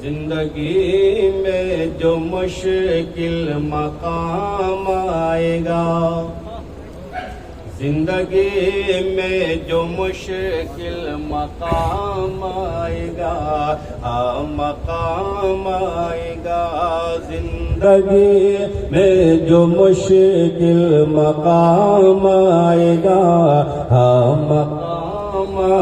زندگی میں جو مشکل مقام آئے گا، زندگی میں جو مشکل مقام آئے گا، مقام آئے گا، زندگی میں جو مشکل مقام آئے گا، مقام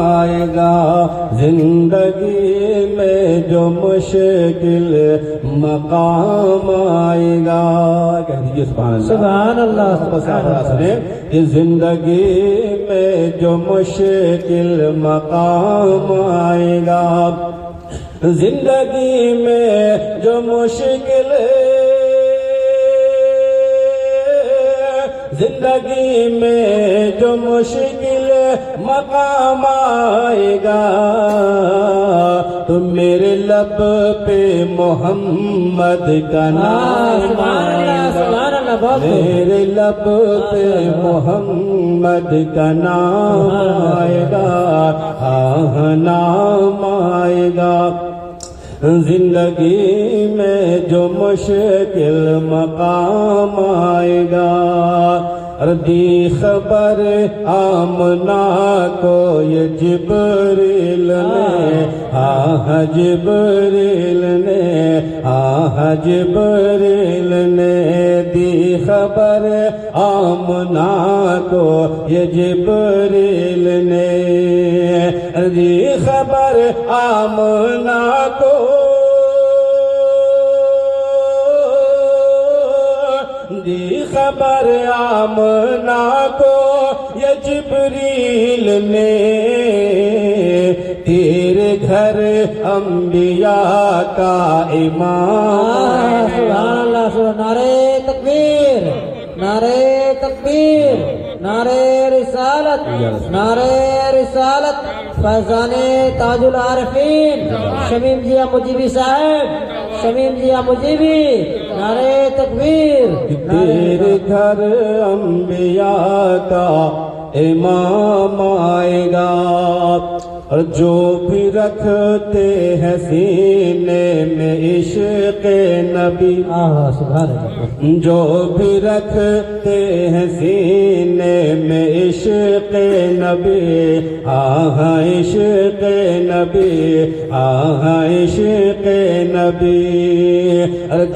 آئے گا، زندگی میں جو مشکل مقام آئے گا۔ کہہ دیجیے سبحان اللہ۔ سبحان اللہ۔ کہ زندگی میں جو مشکل مقام آئے گا، زندگی میں جو مشکل، زندگی میں جو مشکل مقام آئے گا، تو میرے لب پہ محمد کا نام آئے گا، میرے لب پہ محمد کا نام آئے گا، نام آئے گا، زندگی میں جو مشکل مقام آئے گا۔ دی خبر آمنہ کو یہ جبریل نے، جبریل نے، جبریل نے دی خبر آمنہ کو یہ جبریل نے، دی خبر آمنہ کو دی خبر آمنہ کو یہ جبریل نے، تیرے گھر انبیاء کا امام۔ سبحان اللہ۔ نعرہ تکبیر، نعرہ تکبیر، نعرہ رسالت، نعرہ رسالت، فیضان تاج العارفین شمیم ضیاء مجیبی صاحب، شمیم ضیاء مجیبی، نعرہ تکبیر۔ تیرے گھر انبیاء کا امام آئے گا، اور جو بھی رکھتے ہیں سینے میں عشق نبی، جو بھی رکھتے ہیں سینے میں عشق نبی، عشق نبی، عشق نبی،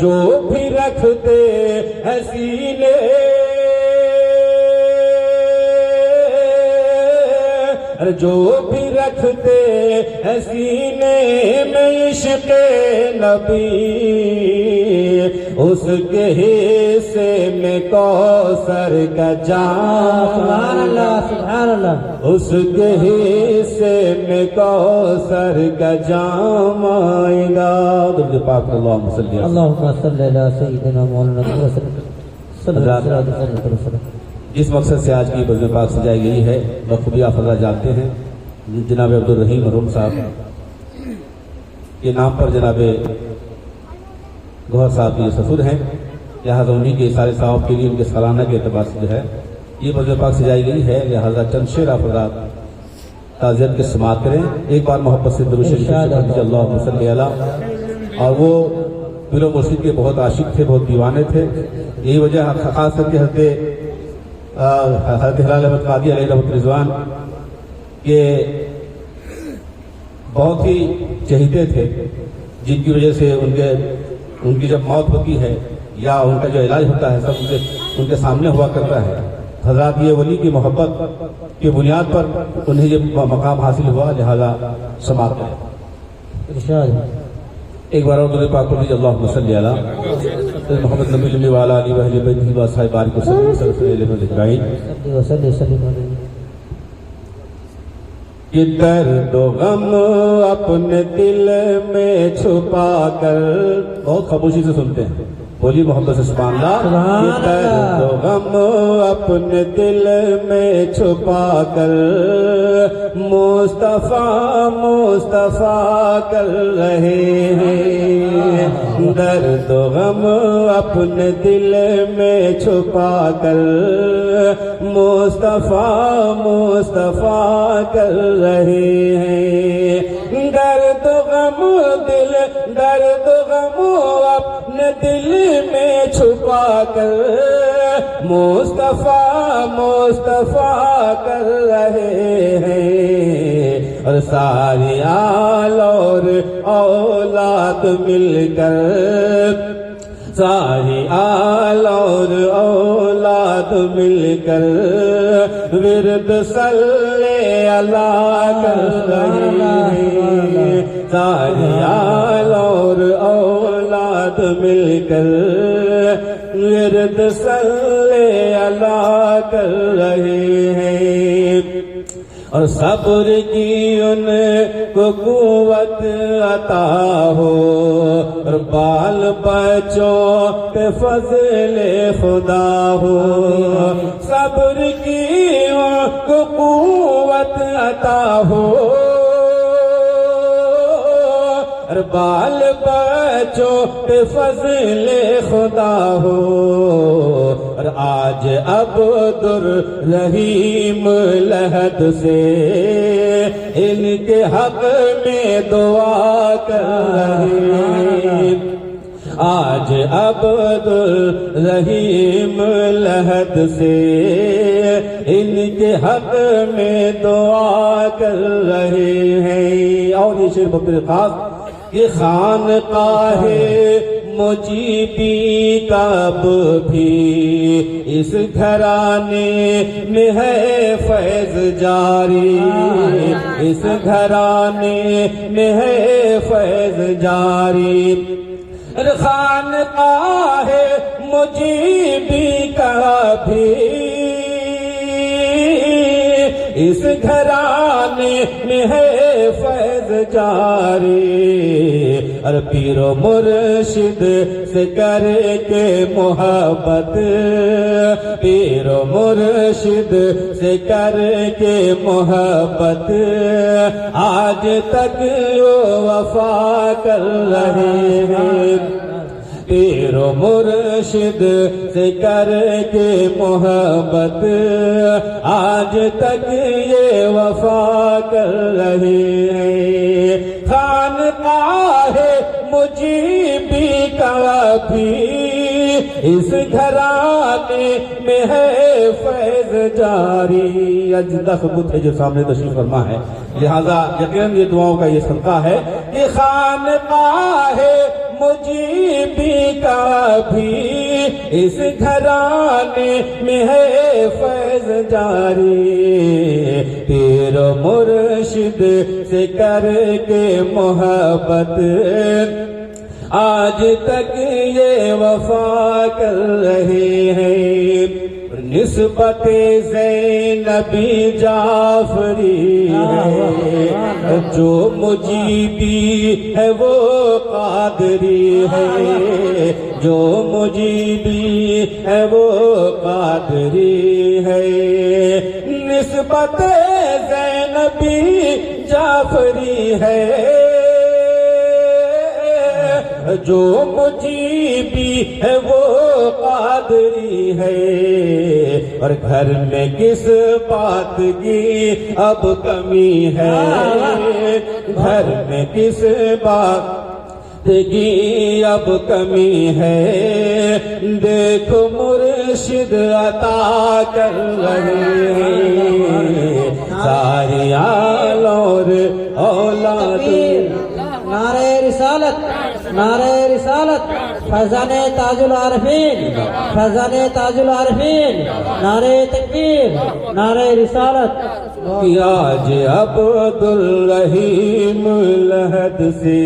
جو بھی رکھتے ہیں سینے، جو بھی رکھتے ہیں سینے میں عشق نبی، اس کے حصے میں کوثر کا جام۔ سبحان اللہ، سبحان اللہ۔ اس کے حصے میں کوثر کا جام آئے گا۔ درود پاک اللہم صلی اللہ اللہم صلی علی سیدنا مولانا صلی اللہ علیہ وسلم۔ جس مقصد سے آج کی بزم پاک سجائی گئی ہے بخوبی آپ حضرات جانتے ہیں، جناب عبدالرحیم مرحوم صاحب کے نام پر جناب گوہر صاحب یہ سسر ہیں، لہٰذا انہی کے سارے صاحب کے لیے ان کے سالانہ کے اعتبار سے جو ہے یہ بزم پاک سجائی گئی ہے، لہٰذا چند شعر آپ حضرات تعزیت کے سماعت کریں۔ ایک بار محبت سے درود شریف اللہم صلی علی۔ اور وہ پیر و مرشد کے بہت عاشق تھے، بہت دیوانے تھے، یہی وجہ خاص کر کے حضرت ہلال احمد قادری علیہ رحمۃ رضوان کے بہت ہی چہیتے تھے، جن کی وجہ سے ان کی جب موت ہوتی ہے یا ان کا جو علاج ہوتا ہے سب ان کے سامنے ہوا کرتا ہے۔ حضرات یہ ولی کی محبت کی بنیاد پر انہیں یہ مقام حاصل ہوا، لہذا سماعت کریں۔ ایک بار اور درود پاک پڑھ اللہم صلی علی محمد نبی الامی وعلی آلہ واہلِ بیتہ واصحابہ بارک وسلم اجمعین۔ کہ درد و غم اپنے دل میں چھپا کر، بہت خاموشی سے سنتے ہیں، بولی محبت سے سبحان اللہ۔ کہ درد و غم اپنے دل میں چھپا کر مصطفیٰ مصطفیٰ کر رہے ہیں، درد و غم اپنے دل میں چھپا کر مصطفیٰ مصطفیٰ کر رہے ہیں، درد و غم درد غم اپنے دل میں چھپا کر مصطفیٰ مصطفیٰ کر رہے ہیں، اور سارے آل اور اولاد مل کر، ساری آل اور اولاد مل کر ورد صلی اللہ کر رہے ہیں، ساری آل اور اولاد مل کر ورد صلی اللہ کر رہے ہیں، اور صبر کی ان کو قوت عطا ہو، اور بال بچوں پہ فضل خدا ہو، صبر کی ان کو قوت عطا ہو، اور بال بچوں پہ فضل خدا ہو، اور آج عبد الرحیم لحد سے ان کے حق میں دعا کر رہے ہیں، آج عبد الرحیم لحد سے ان کے حق میں دعا کر رہے ہیں۔ اور یہ شعر بہت خاص، یہ خانقاہ مجیبی کعب بھی اس گھرانے میں ہے فیض جاری، اس گھرانے میں ہے فیض جاری، خانقاہ مجیبی کعب بھی اس گھرانے میں ہے فیض جاری، اور پیر و مرشد سے کر کے محبت، پیر و مرشد سے کر کے محبت آج تک وفا کر رہے ہیں، پیر و مرشد سے کر کے محبت آج تک یہ وفا کر رہے ہیں، خانقاہ مجیبی کا بھی اس گھرانے میں ہے فیض جاری۔ زندہ ثبوت ہے جو سامنے تشریف فرما ہے، لہذا یقیناً یہ دعاؤں کا یہ صدقہ ہے کہ خانقاہ مجیبی کا بھی اس گھرانے میں ہے فیض جاری، پیر و مرشد سے کر کے محبت آج تک یہ وفا کر رہے ہیں، نسبت زینبی جعفری ہے، جو مجیبی ہے وہ قادری ہے، جو مجیبی ہے وہ قادری ہے، نسبت زینبی جعفری ہے، جو مجیبی ہے وہ قادری ہے، اور گھر میں کس بات کی اب کمی ہے، گھر میں کس بات کی اب کمی ہے، دیکھو مرشد عطا کر رہے ہیں، ساری آل اور اولاد، نعرہ رسالت، نعرہ رسالت، فیضان تاج العارفین، فیضان تاج العارفین، نعرہ تکبیر، نعرہ رسالت۔ آج عبد الرحیم لحد سے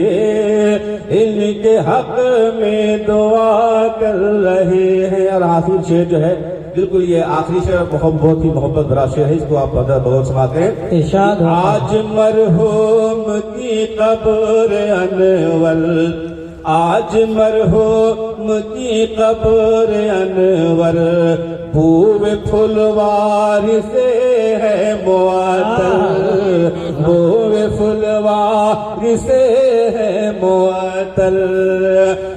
ان کے حق میں دعا کر رہے ہیں، اور حاصل شعر جو ہے بالکل یہ آخری شعر بہت ہی محبت بھرا شعر ہے، اس کو آپ بہت سماتے ہیں۔ ارشاد آج مرحوم کی قبر انور، آج مرحوم کی قبر انور پھول پھلوار سے ہے معطر، پھول پھلوار سے ہے معطر،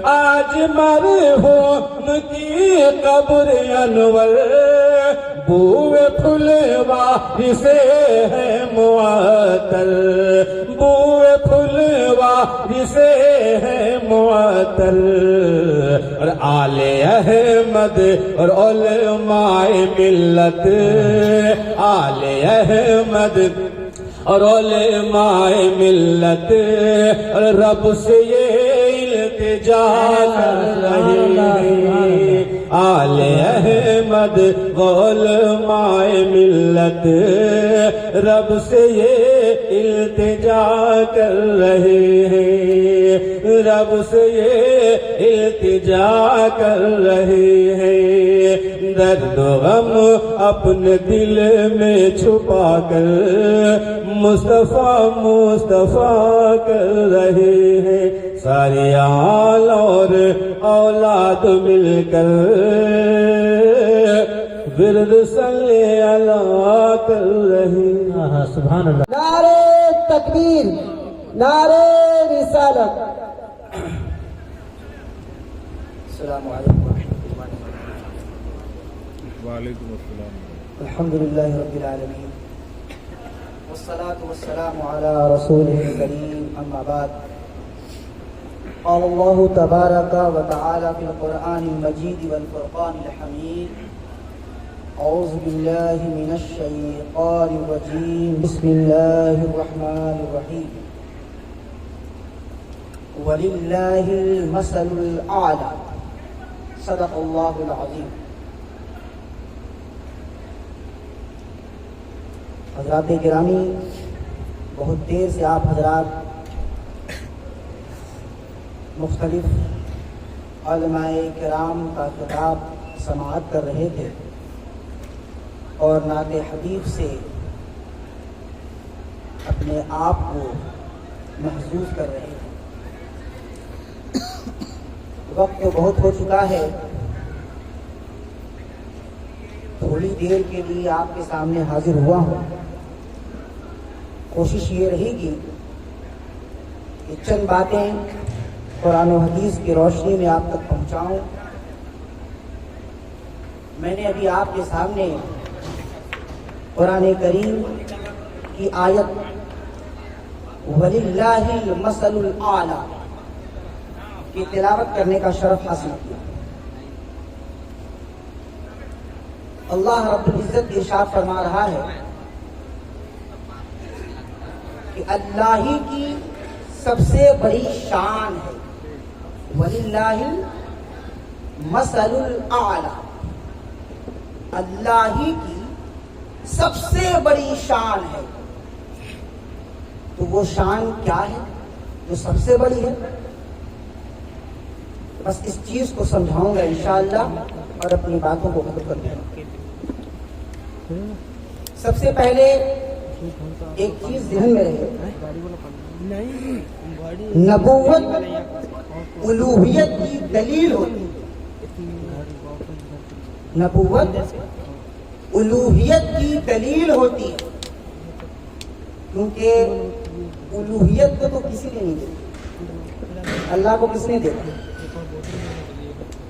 آج مرحوم کی قبر انور بوئے پھلواری سے ہے معطر، بوئے پھلواری سے ہے معطر، اور آل احمد اور علماء ملت، آل احمد اور علماء ملت، اور رب سے یہ التجا کر رہے ہیں، آل احمد و علماء ملت رب سے یہ التجا کر رہے ہیں، رب سے یہ التجا کر رہے ہیں، درد و غم اپنے دل میں چھپا کر مصطفیٰ مصطفیٰ کر رہے ہیں، سارے آل اور اولاد مل کر ورد صلی اللہ کر رہے ہیں۔ سبحان اللہ۔ نعرے تکبیر، نعرے رسالت۔ السلام علیکم ورحمۃ اللہ وبرکاتہ۔ وعلیکم السلام۔ الحمد للہ رب العالمین، والصلاة والسلام علی رسولہ الکریم، اما بعد۔ قال اللہ تبارک و تعالی فی القرآن المجید والفرقان الحمید، اعوذ باللہ من الشیطان الرجیم، بسم اللہ الرحمن الرحیم، وَلِلَّهِ الْمَثَلُ الْأَعْلَى، صدق اللہ العظیم۔ حضرات گرامی، بہت دیر سے آپ حضرات مختلف علماء کرام کا خطاب سماعت کر رہے تھے اور نعت حبیب سے اپنے آپ کو محظوظ کر رہے تھے۔ وقت تو بہت ہو چکا ہے، تھوڑی دیر کے لیے آپ کے سامنے حاضر ہوا ہوں۔ کوشش یہ رہے گی کہ چند باتیں قرآن و حدیث کی روشنی میں آپ تک پہنچاؤں۔ میں نے ابھی آپ کے سامنے قرآن کریم کی آیت وَلِلَّهِ الْمَثَلُ الْأَعْلَى کی تلاوت کرنے کا شرف حاصل کیا۔ اللہ رب العزت ارشاد فرما رہا ہے کہ اللہ ہی کی سب سے بڑی شان ہے، وَلِلَّهِ الْمَثَلُ الْأَعْلَى، اللہ ہی کی سب سے بڑی شان ہے۔ تو وہ شان کیا ہے جو سب سے بڑی ہے؟ بس اس چیز کو سمجھاؤں گا انشاءاللہ اور اپنی باتوں کو ختم کر دوں گا۔ سب سے پہلے ایک چیز ذہن میں رہے، نبوت الوہیت کی دلیل ہوتی ہے، نبوت الوہیت کی دلیل ہوتی ہے، کیونکہ الوہیت کو تو کسی نے نہیں دیکھی، اللہ کو کس نے دیکھا؟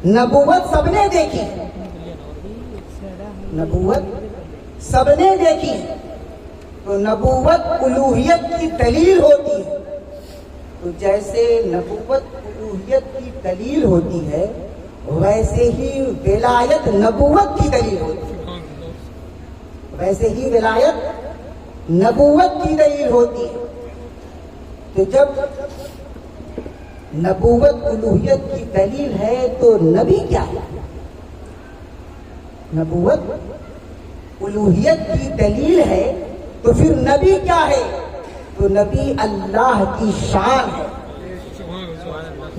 نبوت سب نے دیکھی، نبوت سب نے دیکھی، تو نبوت الوہیت کی دلیل ہوتی ہے۔ تو جیسے نبوت الوہیت کی دلیل ہوتی ہے، ویسے ہی ولایت نبوت کی دلیل ہوتی ہے، ویسے ہی ولایت نبوت کی دلیل ہوتی ہے۔ تو جب نبوت الوہیت کی دلیل ہے تو نبی کیا ہے؟ نبوت الوہیت کی دلیل ہے تو پھر نبی کیا ہے؟ تو نبی اللہ کی شان ہے،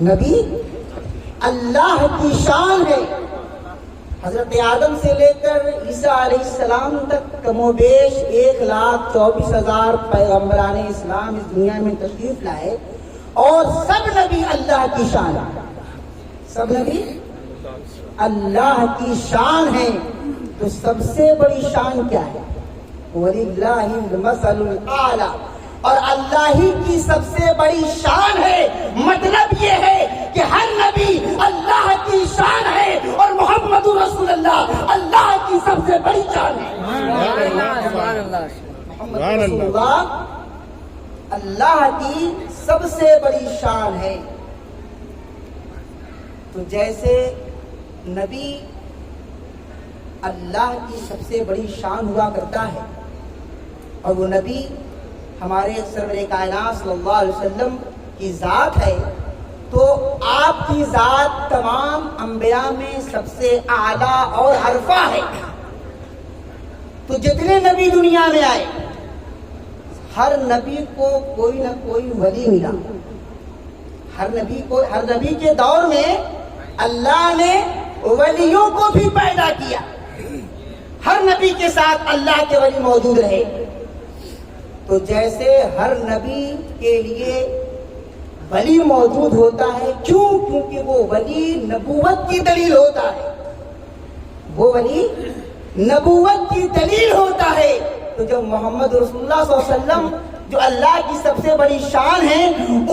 نبی اللہ کی شان ہے۔ حضرت آدم سے لے کر عیسیٰ علیہ السلام تک کم و بیش 1,24,000 پیغمبران اسلام اس دنیا میں تشریف لائے، اور سب نبی اللہ کی شان ہے، سب نبی اللہ کی شان ہے۔ تو سب سے بڑی شان کیا ہے؟ وَلِلَّهِ الْمَثَلُ الْأَعْلَى، اور اللہ ہی کی سب سے بڑی شان ہے۔ مطلب یہ ہے کہ ہر نبی اللہ کی شان ہے، اور محمد رسول اللہ اللہ کی سب سے سے بڑی شان ہے. محمد رسول اللہ اللہ کی سب سے بڑی شان ہے. تو جیسے نبی اللہ کی سب سے بڑی شان ہوا کرتا ہے اور وہ نبی ہمارے سرور کائنات صلی اللہ علیہ وسلم کی ذات ہے، تو آپ کی ذات تمام انبیاء میں سب سے اعلیٰ اور عرفہ ہے. تو جتنے نبی دنیا میں آئے ہر نبی کو کوئی نہ کوئی ولی ملا. ہر نبی کے دور میں اللہ نے ولیوں کو بھی پیدا کیا. ہر نبی کے ساتھ اللہ کے ولی موجود رہے. تو جیسے ہر نبی کے لیے ولی موجود ہوتا ہے، کیونکہ وہ ولی نبوت کی دلیل ہوتا ہے. وہ ولی نبوت کی دلیل ہوتا ہے. تو جو محمد رسول اللہ صلی اللہ علیہ وسلم جو اللہ کی سب سے بڑی شان ہے،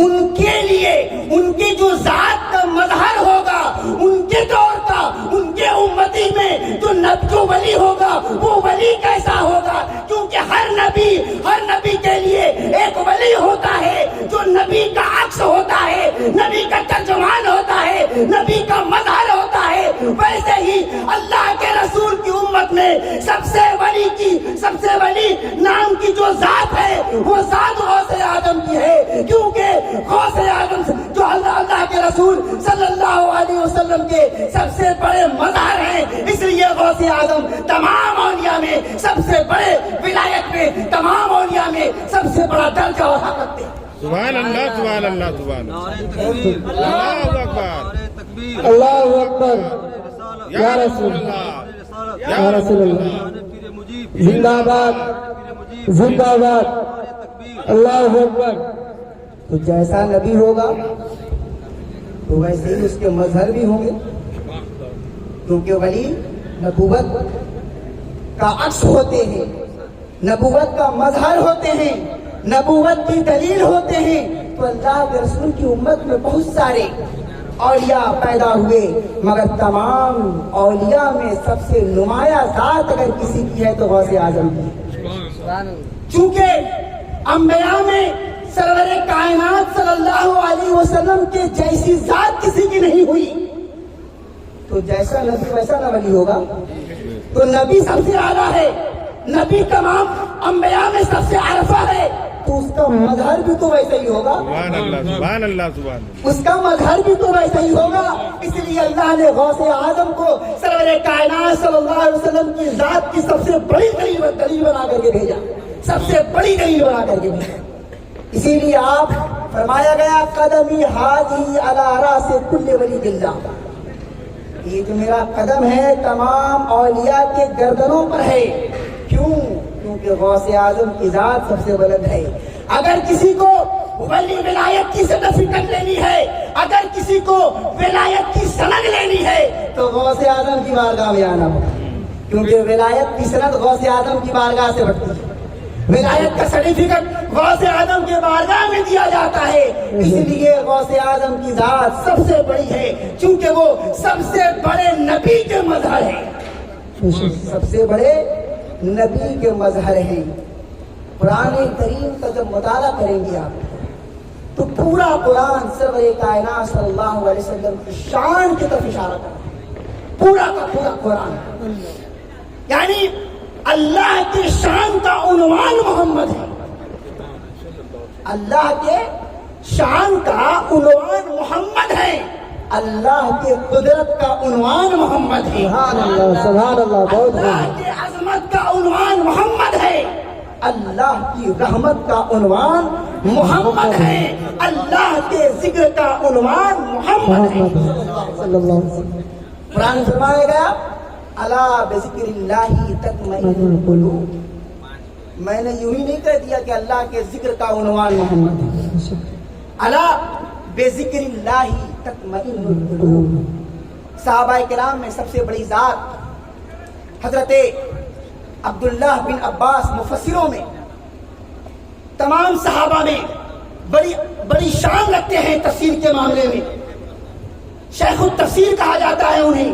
ان کے لیے ان کی جو ذات کا مظہر ہوگا، ان کے دور کا، ان کے امتی میں جو ولی ہوگا وہ ولی کیسا ہوگا؟ کیونکہ ہر نبی کے لیے ایک ولی ہوتا ہے جو نبی کا عکس ہوتا ہے، نبی کا ترجمان ہوتا ہے، نبی کا مظہر ہوتا ہے. ویسے ہی اللہ کے رسول کی امت میں سب سے ولی نام کی جو ذات ہے وہ ذات غوث اعظم کی ہے. کیونکہ غوث اعظم جو اللہ کے رسول صلی اللہ علیہ وسلم کے سب سے بڑے مظہر ہیں، اس لیے غوث اعظم تمام اولیاء میں سب سے بڑے، ولایت میں تمام اولیاء میں سب سے بڑا درجہ اور حق رکھتے ہیں. سبحان اللہ سبحان اللہ سبحان اللہ. اللہ اکبر اللہ اکبر. یا رسول اللہ، یا رسول اللہ، زندہ باد، زندہ باد، اللہ اکبر. تو جیسا نبی ہوگا تو ویسے ہی اس کے مظہر بھی ہوں گے، کیونکہ ولی نبوت کا عکس ہوتے ہیں، نبوت کا مظہر ہوتے ہیں، نبوت کی دلیل ہوتے ہیں. تو اللہ کے رسول کی امت میں بہت سارے اولیاء پیدا ہوئے، مگر تمام اولیاء میں سب سے نمایاں ذات اگر کسی کی ہے تو غوث اعظم کی. چونکہ انبیاء میں سرور کائنات صلی اللہ علیہ وسلم کے جیسی ذات کسی کی نہیں ہوئی، تو جیسا نبی ویسا نہ ولی ہوگا. تو نبی سب سے اعلیٰ ہے، نبی تمام انبیاء میں سب سے عرفہ ہے، تو اس کا مظہر بھی تو ویسا ہی ہوگا. سبحان اللہ سبحان اللہ سبحان اللہ. اس کا مظہر بھی تو ویسا ہی ہوگا. اس لیے اللہ نے غوث اعظم کو سرور کائنات صلی اللہ علیہ وسلم کی ذات کی سب سے بڑی دلیل بنا کر کے بھیجا، سب سے بڑی دلیل بنا کر کے بھیجا. اسی لیے آپ فرمایا گیا قدمی حاضی علی راس کل ولی اللہ. یہ جو میرا قدم ہے تمام اولیاء کے گردنوں پر ہے. کیونکہ غوث اعظم کی ذات سب سے بلند ہے. اگر کسی کو ولی ولایت کی سرٹیفکیٹ لینی ہے، اگر کسی کو ولایت کی سند لینی ہے تو غوث اعظم کی بارگاہ میں آنا ہوگا، کیونکہ ولایت کی سند غوث اعظم کی بارگاہ سے بڑھتی ہے. ولایت کا سرٹیفکیٹ غوث اعظم کے بارگاہ میں دیا جاتا ہے. اس لیے غوث اعظم کی ذات سب سے بڑی ہے، چونکہ وہ سب سے بڑے نبی کے مظہر ہے، سب سے بڑے نبی کے مظہر ہیں. قرآن کریم کا جب مطالعہ کریں گے آپ تو پورا قرآن سرور کائنات صلی اللہ علیہ وسلم کی شان کی طرف اشارہ کرتا ہے. پورا کا پورا قرآن یعنی اللہ کی شان کا عنوان محمد ہے. اللہ کے شان کا عنوان محمد ہے، اللہ کے قدرت کا عنوان محمد ہے، سبحان اللہ سبحان اللہ. بہت اللہ کے عظمت کا عنوان محمد ہے، اللہ کی رحمت کا عنوان محمد ہے، اللہ کے ذکر کا عنوان محمد ہے صلی اللہ علیہ وسلم. قرآن میں فرمایا گیا الا بذکر اللہ تطمئن القلوب. میں نے یوں ہی نہیں کہہ دیا کہ اللہ کے ذکر کا عنوان محمد ہے. الا بذکر اللہ تطمئن القلوب. صحابہ کرام میں سب سے بڑی ذات حضرت عبداللہ بن عباس مفسروں میں، تمام صحابہ میں بڑی شان رکھتے ہیں تفسیر کے معاملے میں. شیخ التفسیر کہا جاتا ہے انہیں.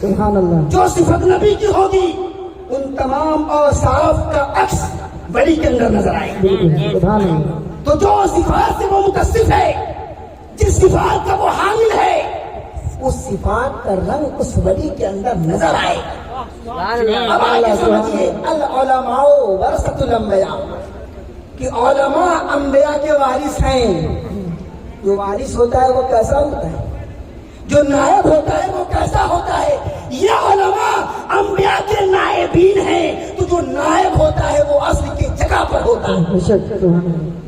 سبحان اللہ. جو صفت نبی کی ہوگی ان تمام اوصاف کا عکس ولی کے اندر نظر آئے گا. سبحان اللہ. تو جو صفات سے وہ متصف ہے، جس صفات کا وہ حامل ہے، اس صفات کا رنگ اس ولی کے اندر نظر آئے گا. اب آگے سمجھیے، العلماء ورثۃ الانبیاء کہ علماء انبیاء کے وارث ہیں. جو وارث ہوتا ہے وہ کیسا ہوتا ہے؟ جو نائب ہوتا ہے وہ کیسا ہوتا ہے؟ یہ علماء انبیاء کے نائبین ہیں. تو جو نائب ہوتا ہے وہ اصل کی جگہ پر ہوتا ہے.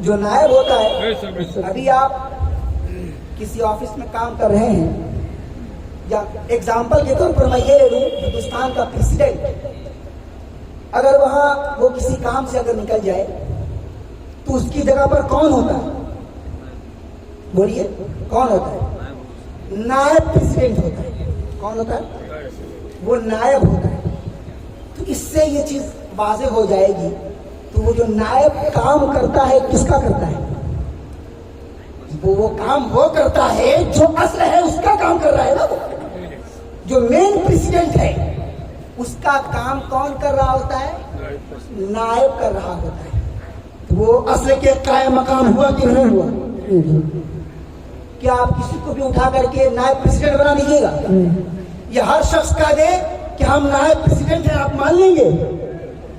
جو نائب ہوتا ہے، ابھی آپ کسی آفس میں کام کر رہے ہیں، یا ایگزامپل کے طور پر میں یہ لے لوں، ہندوستان کا پریسیڈنٹ اگر وہاں وہ کسی کام سے اگر نکل جائے تو اس کی جگہ پر کون ہوتا ہے؟ بولیے کون ہوتا ہے؟ نائب پریسیڈنٹ ہوتا ہے. کون ہوتا ہے؟ وہ نائب ہوتا ہے. تو اس سے یہ چیز واضح ہو جائے گی. تو وہ جو نائب کام کرتا ہے کس کا کرتا ہے؟ وہ کام وہ کرتا ہے جو اصل ہے اس کا کام کر رہا ہے نا. وہ جو مین پریسیڈنٹ ہے اس کا کام کون کر رہا ہوتا ہے؟ نائب کر رہا ہوتا ہے. وہ اصل کے قائم مقام ہوا کہ نہیں ہوا؟ کیا آپ کسی کو بھی اٹھا کر کے نائب پریسیڈنٹ بنا دیجیے گا؟ یہ ہر شخص کا دے کہ ہم نائب پریسیڈنٹ ہیں، آپ مان لیں گے؟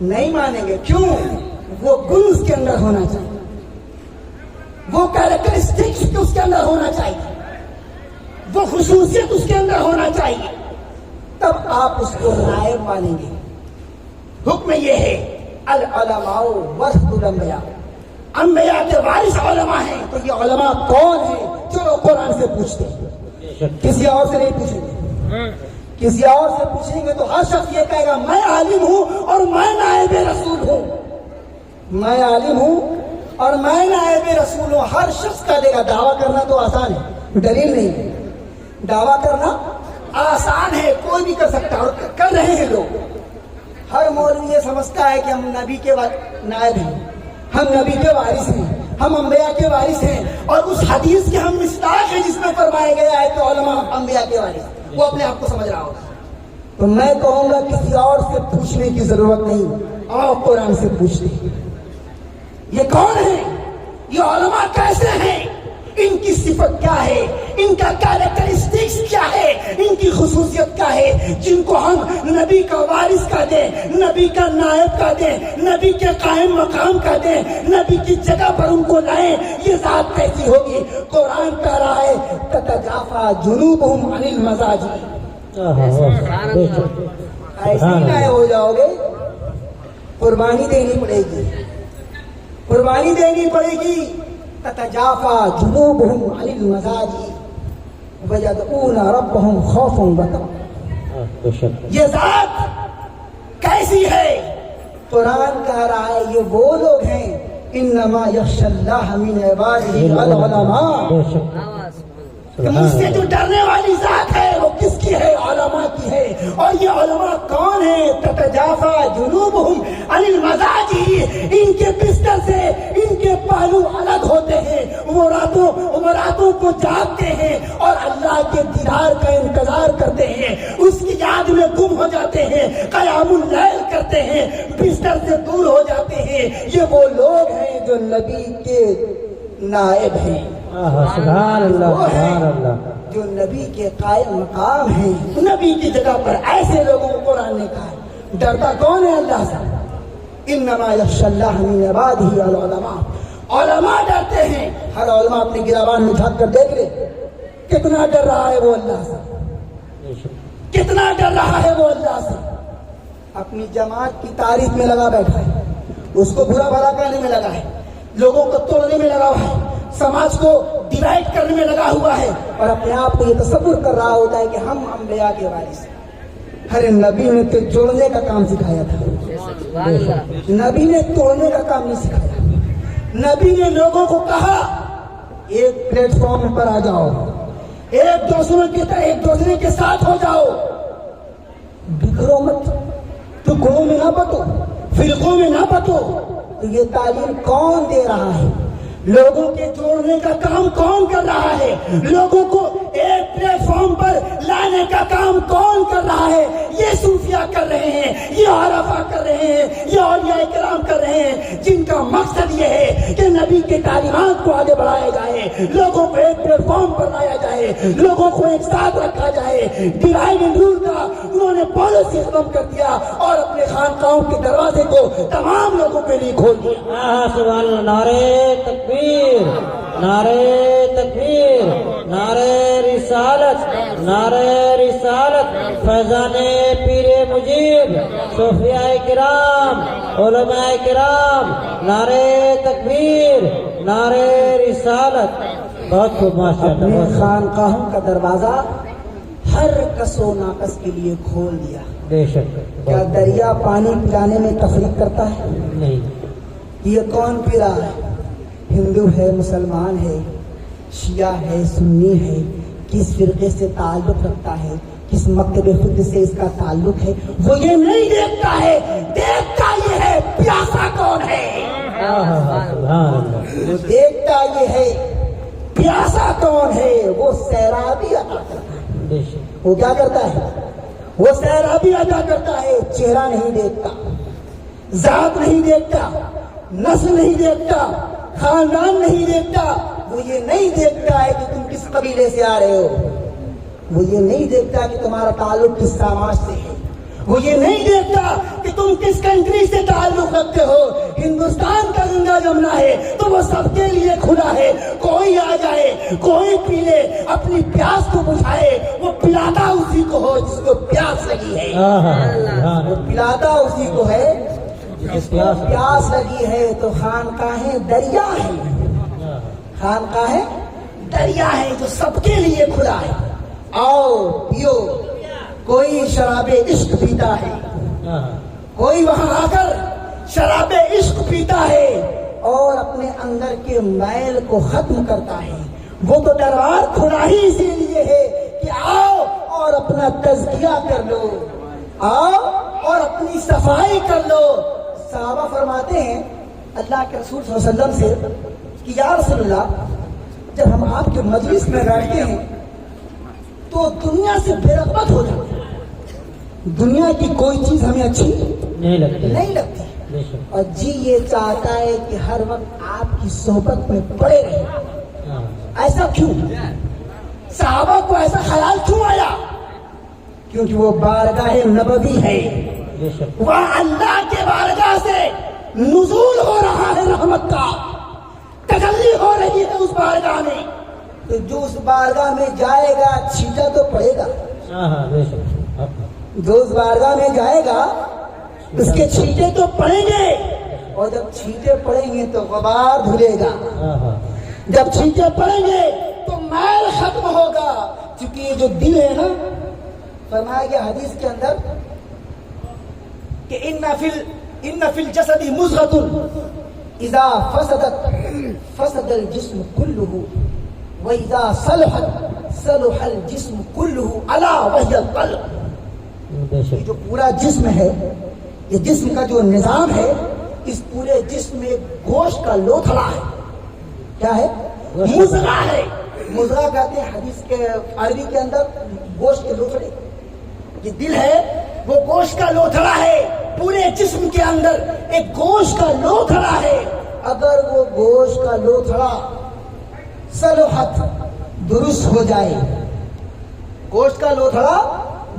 نہیں مانیں گے. کیوں؟ وہ گن اس کے اندر ہونا چاہیے، وہ کیریکٹرسٹکس اس کے اندر ہونا چاہیے، وہ خصوصیت اس کے اندر ہونا چاہیے، تب آپ اس کو نائب مانیں گے. حکم یہ ہے العلماء ورثۃ الانبیاء، انبیاء کے وارث علماء ہیں. تو یہ علماء کون ہیں؟ چلو قرآن سے پوچھتے ہیں، کسی اور سے نہیں پوچھیں گے. کسی اور سے پوچھیں گے تو ہر شخص یہ کہے گا میں عالم ہوں اور میں نائب رسول ہوں. میں عالم ہوں اور میں نائب رسول ہوں. ہر شخص کا دے گا. دعویٰ کرنا تو آسان ہے، دلیل نہیں ہے. دعویٰ کرنا آسان ہے، کوئی بھی کر سکتا ہے، اور کر رہے ہیں لوگ. ہر مولوی یہ سمجھتا ہے کہ ہم نبی کے نائب ہیں، ہم نبی کے وارث ہیں، ہم انبیاء کے وارث ہیں، اور اس حدیث کے ہم مصداق ہیں جس میں فرمایا گیا ہے کہ علماء انبیاء کے وارث ہیں. وہ اپنے آپ کو سمجھ رہا ہوگا. تو میں کہوں گا کسی اور سے پوچھنے کی ضرورت نہیں، آپ قرآن سے پوچھتے ہیں. یہ کون ہے؟ یہ علماء کیسے ہیں؟ ان کی صفت کیا ہے؟ ان کا کیریکٹرسٹکس کیا ہے؟ ان کی خصوصیت کیا ہے جن کو ہم نبی کا وارث کا دیں، نبی کا نائب کا دیں، نبی کے قائم مقام کا دیں، نبی کی جگہ پر ان کو لائیں؟ یہ ذات کیسی ہوگی؟ قرآن کہہ رہا ہے تتجافا جنوبہم عن المضاجع. ایسے ہی نہ ہو جاؤ گے. قربانی دینی پڑے گی، قربانی دینی پڑے گی. تتجافا جنوبہم عن المضاجع ویدعون ربہم خوفا وطمعا. یہ ذات کیسی ہے؟ قرآن کہہ رہا ہے یہ وہ لوگ ہیں انما یخشی اللہ من عبادہ العلماء. کہ مجھ سے جو ڈرنے والی ذات ہے وہ کس کی ہے؟ علماء کی ہے. اور یہ علماء کون ہیں؟ تتجافا جنوبہم عن المضاجع. ان کے بستر سے ان کے پہلو الگ ہوتے ہیں. وہ راتوں کو جاگتے ہیں اور اللہ کے دیدار کا انتظار کرتے ہیں، اس کی یاد میں گم ہو جاتے ہیں، قیام اللیل کرتے ہیں، بستر سے دور ہو جاتے ہیں. یہ وہ لوگ ہیں جو نبی کے نائب ہیں. سبحان اللہ، سبحان اللہ. جو نبی کے قائم مقام ہیں، نبی کی جگہ پر ایسے لوگوں کو قرآن نے کہا ہے. ڈرتا کون ہے اللہ سے؟ انما یخشی اللہ من عبادہ العلماء. علماء ڈرتے ہیں. ہر علماء اپنے گریبان میں جھانک کر دیکھ لے کتنا ڈر رہا ہے وہ اللہ سے، کتنا ڈر رہا ہے وہ اللہ سے. اپنی جماعت کی تعریف میں لگا بیٹھا ہے، اس کو برا بھلا کہنے میں لگا ہے، لوگوں کو توڑنے میں لگا ہوا ہے، سماج کو ڈیوائڈ کرنے میں لگا ہوا ہے، اور اپنے آپ کو یہ تصور کر رہا ہوتا ہے کہ ہم انبیاء کے وارث ہیں. ہر نبی نے تو جوڑنے کا کام سکھایا تھا، نبی نے توڑنے کا کام نہیں سکھایا. نبی نے لوگوں کو کہا ایک پلیٹ فارم پر آ جاؤ، ایک دوسرے کے ساتھ ہو جاؤ، بکھرو مت، ٹکڑوں میں نہ بٹو، فرقوں میں نہ بٹو. تو یہ تعلیم کون دے رہا ہے؟ لوگوں کے جوڑنے کا کام کون کر رہا ہے؟ لوگوں کو ایک پلیٹ فارم پر لانے کا کام کون اولیاء کرام کر رہے ہیں جن کا مقصد یہ ہے کہ نبی کے تعلیمات کو آگے بڑھایا جائے, لوگوں کو ایک پلیٹ فارم پر لایا جائے, لوگوں کو ایک ساتھ رکھا جائے. ڈیوائڈ اینڈ رول کا انہوں نے پالیسی ختم کر دیا اور اپنے خانقاہوں کے دروازے کو تمام لوگوں کے لیے کھول دیا. سبحان اللہ. نعرے تکبیر, نعرے تکبیر, نعرے رسالت, نعرے رسالت. فیضان پیر مجیب, صوفیاء کرام, علماء کرام, نعرے تکبیر, نعرے رسالت. بہت خوب ماشاء اپنے اللہ. خانقاہوں کا دروازہ ہر کس و ناقص کے لیے کھول دیا. بے شک. کیا دریا پانی پلانے میں تفریق کرتا ہے؟ نہیں. یہ کون پی رہا ہے؟ ہندو ہے, مسلمان ہے, شیعہ ہے, سنی ہے, کس فرقے سے تعلق رکھتا ہے, کس مکتب فکر سے اس کا تعلق ہے, وہ یہ نہیں دیکھتا ہے. دیکھتا یہ ہے پیاسا کون ہے. سبحان اللہ. وہ دیکھتا یہ ہے پیاسا کون ہے. وہ سیرابی عطا کرتا ہے. بے شک. وہ کیا کرتا ہے؟ وہ سیرابی ادا کرتا ہے. چہرہ نہیں دیکھتا, ذات نہیں دیکھتا, نسل نہیں دیکھتا, خاندان نہیں دیکھتا. وہ یہ نہیں دیکھتا ہے کہ تم کس قبیلے سے آ رہے ہو. وہ یہ نہیں دیکھتا کہ تمہارا تعلق کس سماج سے ہے. وہ یہ نہیں دیکھتا کہ تم کس کنٹری سے تعلق رکھتے ہو. ہندوستان کا گنگا جمنا ہے تو وہ سب کے لیے کھلا ہے. کوئی آ جائے, کوئی پی لے, اپنی پیاس کو بجھائے. وہ پلاتا اسی کو ہو جس کو پیاس لگی ہے. وہ پلاتا اسی کو ہے جس کو پیاس لگی ہے. تو خانقاہیں دریا ہے, خانقاہیں دریا ہے جو سب کے لیے کھلا ہے. آؤ پیو. کوئی شراب عشق پیتا ہے, کوئی وہاں آ کر شراب عشق پیتا ہے اور اپنے اندر کے میل کو ختم کرتا ہے. وہ تو دربار کھلا ہی اسی لیے ہے کہ آؤ اور اپنا تزکیہ کر لو, آؤ اور اپنی صفائی کر لو. صحابہ فرماتے ہیں اللہ کے رسول صلی اللہ علیہ وسلم سے کہ یا رسول اللہ, جب ہم آپ کے مجلس میں بیٹھتے ہیں تو دنیا سے بے رغبت ہو جاتے ہیں. دنیا کی کوئی چیز ہمیں اچھی نہیں لگتی. نہیں لگتی. بے شک. اور جی یہ چاہتا ہے کہ ہر وقت آپ کی صحبت میں پڑے رہے. ایسا کیوں؟ صحابہ کو ایسا خیال کیوں آیا؟ کیونکہ وہ بارگاہ نبوی ہے. بے شک. وہاں اللہ کے بارگاہ سے نزول ہو رہا ہے رحمت کا, تجلی ہو رہی ہے اس بارگاہ میں. تو جو اس بارگاہ میں جائے گا چھینٹا تو پڑے گا. بے شک. جو اس بارگاہ میں جائے گا اس کے چھینٹے تو پڑیں گے, اور جب چھینٹے پڑیں گے تو غبار دھلے گا. جب چھینٹے پڑیں گے تو میل ختم ہوگا. کیونکہ یہ جو دل ہے نا, فرمایا گیا حدیث کے اندر کہ ان فی الجسد مضغۃ اذا فسدت فسد الجسم كله واذا صلحت صلح الجسم كله الا وهي القلب. یہ جو پورا جسم ہے, یہ جسم کا جو نظام ہے, اس پورے جسم میں گوشت کا لوتھڑا ہے. کیا ہے؟ مضغہ ہے. مضغہ کہتے ہیں حدیث کے عربی کے اندر گوشت کے لوتھڑے. یہ دل ہے وہ گوشت کا لوتھڑا ہے. پورے جسم کے اندر ایک گوشت کا لوتھڑا ہے. اگر وہ گوشت کا لوتھڑا صلحت درست ہو جائے, گوشت کا لوتھڑا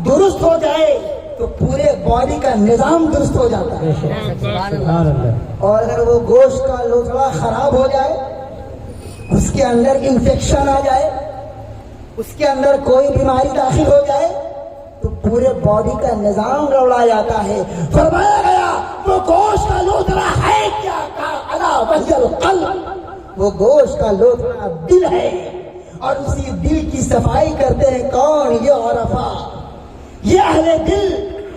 درست ہو جائے تو پورے باڈی کا نظام درست ہو جاتا ہے. اور اگر وہ گوشت کا لوتھڑا خراب ہو جائے, اس کے اندر انفیکشن آ جائے, اس کے اندر کوئی بیماری داخل ہو جائے تو پورے باڈی کا نظام گڑبڑا جاتا ہے. فرمایا گیا وہ گوشت کا لوتھڑا ہے کیا؟ الا وہی القلب. وہ گوشت کا لوتھڑا دل ہے, اور اسی دل کی صفائی کرتے ہیں کون؟ یہ عرفا, یہ اہل دل,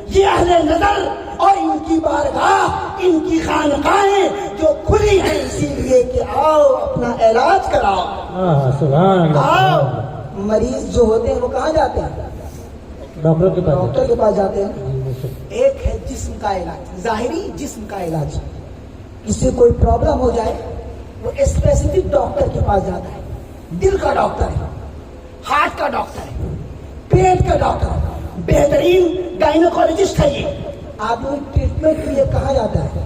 یہ اہل نظر, اور ان کی بارگاہ, ان کی خانقاہیں جو کھلی ہیں اسی لیے کہ آؤ اپنا علاج کراؤ. آؤ. مریض جو ہوتے ہیں وہ کہاں جاتے ہیں؟ ڈاکٹر کے پاس جاتے ہیں. ایک ہے جسم کا علاج, ظاہری جسم کا علاج. کسی سے کوئی پرابلم ہو جائے وہ اسپیسیفک ڈاکٹر کے پاس جاتا ہے. دل کا ڈاکٹر ہے, ہارٹ کا ڈاکٹر ہے, پیٹ کا ڈاکٹر ہے, بہترین گائنوکالوجسٹ ہے. یہ آدمی ٹریٹمنٹ کے لیے کہاں جاتا ہے؟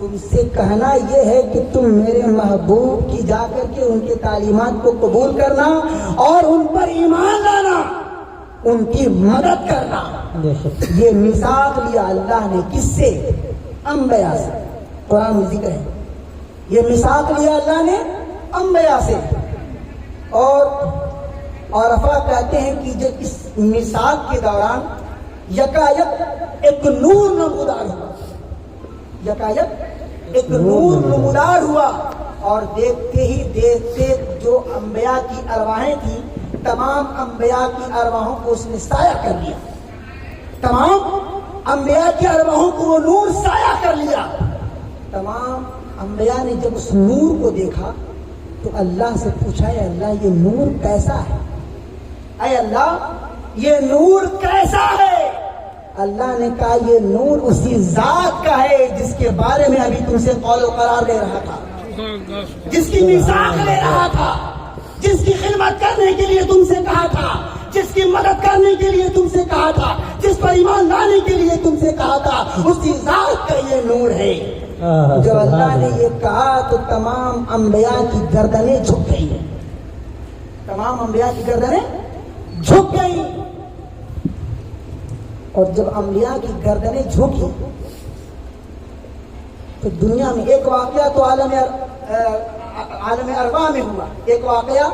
تم سے کہنا یہ ہے کہ تم میرے محبوب کی جا کر کے ان کے تعلیمات کو قبول کرنا اور ان پر ایمان لانا، ان کی مدد کرنا۔ یہ میثاق لیا اللہ نے کس سے؟ انبیاء سے۔ قرآن میں ذکر ہے یہ میثاق لیا اللہ نے انبیاء سے۔ اور عرفہ کہتے ہیں کہ جب اس میثاق کے دوران یکایک ایک نور نمودار ہوا، یکایک ایک نور نمودار ہوا، اور دیکھتے ہی دیکھتے جو انبیاء کی ارواحیں تھیں تمام انبیاء کی ارواحوں کو اس نے سایہ کر لیا، تمام انبیاء کی ارواحوں کو وہ نور سایہ کر لیا۔ تمام انبیاء نے جب اس نور کو دیکھا تو اللہ سے پوچھا اے اللہ یہ نور کیسا ہے؟ اے اللہ یہ نور کیسا ہے؟ اللہ نے کہا یہ نور اسی ذات کا ہے جس کے بارے میں ابھی تم سے قول و قرار لے رہا تھا، جس کی میثاق لے رہا تھا، جس کی خدمت کرنے کے لیے تم سے کہا تھا، جس کی مدد کرنے کے لیے تم سے کہا تھا، جس پر ایمان لانے کے لیے تم سے کہا تھا، اسی ذات کا یہ نور ہے۔ جب اللہ نے یہ کہا تو تمام انبیاء کی گردنیں جھک گئی، تمام انبیاء کی گردنیں جھک گئی۔ اور جب انبیاء کی گردنیں جھکی تو دنیا میں ایک واقعہ تو عالم ارواح میں ہوا، ایک واقعہ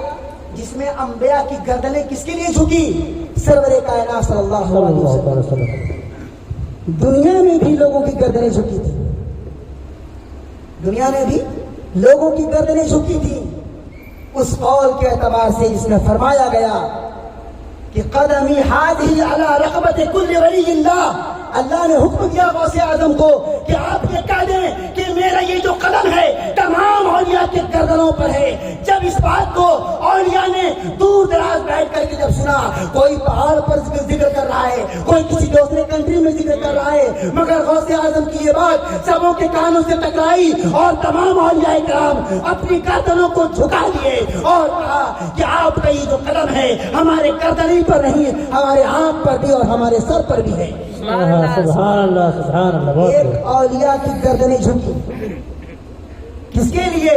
جس میں انبیاء کی گردنیں کس کے لیے جھکی؟ سرور کائنات صلی اللہ علیہ وسلم۔ دنیا میں بھی لوگوں کی گردنیں جھکی تھی، دنیا میں بھی لوگوں کی گردنیں جھکی تھی اس قول کے اعتبار سے جس میں فرمایا گیا کہ قدمی ہادی علی رقبت کل ولی اللہ، اللہ نے حکم دیا غوث اعظم کو کہ آپ یہ کہہ دیں کہ میرا یہ جو قدم ہے تمام اولیاء کے گردنوں پر ہے۔ جب اس بات کو اولیاء نے دور دراز بیٹھ کر کے جب سنا، کوئی پہاڑ پر ذکر کر رہا ہے، کوئی کسی دوسرے کنٹری میں ذکر کر رہا ہے، مگر غوث اعظم کی یہ بات سبوں کے کانوں سے ٹکرائی اور تمام اولیاء کرام اپنی گردنوں کو جھکا دیے اور کہا کہ آپ کا یہ جو قدم ہے ہمارے گردن پر نہیں، ہمارے ہاتھ پر بھی اور ہمارے سر پر بھی ہے۔ سبحان اللہ سبحان اللہ۔ ایک اولیاء کی گردنیں جھکی کس کے لیے؟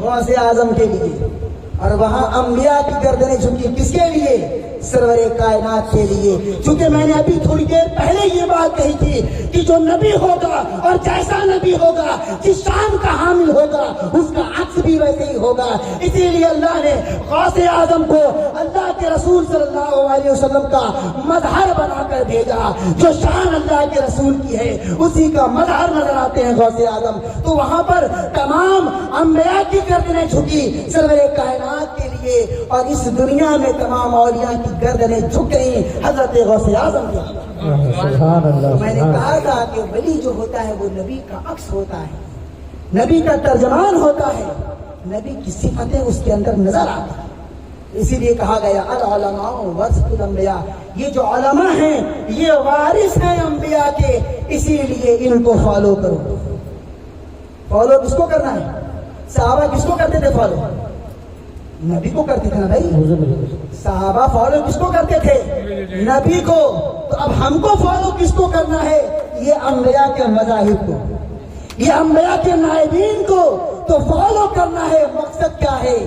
غوث اعظم کے لیے۔ اور وہاں انبیاء کی گردنیں جھکی کس کے لیے؟ سرور کائنات کے لیے۔ چونکہ میں نے ابھی تھوڑی دیر پہلے یہ بات کہی تھی کہ جو نبی ہوگا اور جیسا نبی ہوگا، جس شان کا حامل ہوگا، اس کا عکس بھی ویسے ہی ہوگا۔ اسی لیے اللہ نے غوث اعظم کو اللہ کے رسول صلی اللہ علیہ وسلم کا مظہر بنا کر بھیجا۔ جو شان اللہ کے رسول کی ہے اسی کا مظہر نظر آتے ہیں غوث اعظم۔ تو وہاں پر تمام انبیاء کی گردنیں جھکی سرور کائنات کے لیے، اور اس دنیا میں تمام اولیاء کی گردنیں جھک گئی حضرت غوث اعظم کی۔ سبحان اللہ۔ میں نے کہا تھا کہ ولی جو ہوتا ہے وہ نبی کا عکس ہوتا ہے، نبی کا ترجمان ہوتا ہے، نبی کی صفتیں اس کے اندر نظر آتی ہیں۔ اسی لیے کہا گیا العلماء ورثۃ الانبیاء، یہ جو علماء ہیں یہ وارث ہیں انبیاء کے، اسی لیے ان کو فالو کرو۔ فالو کس کو کرنا ہے؟ صحابہ کس کو کرتے تھے فالو؟ نبی کو کرتے تھے نا بھائی۔ صحابہ فالو کس کو کرتے تھے؟ نبی کو۔ تو اب ہم کو فالو کس کو کرنا ہے؟ یہ انبیاء کے مذاہب کو، یہ انبیاء کے نائبین کو تو فالو کرنا ہے۔ مقصد کیا ہے؟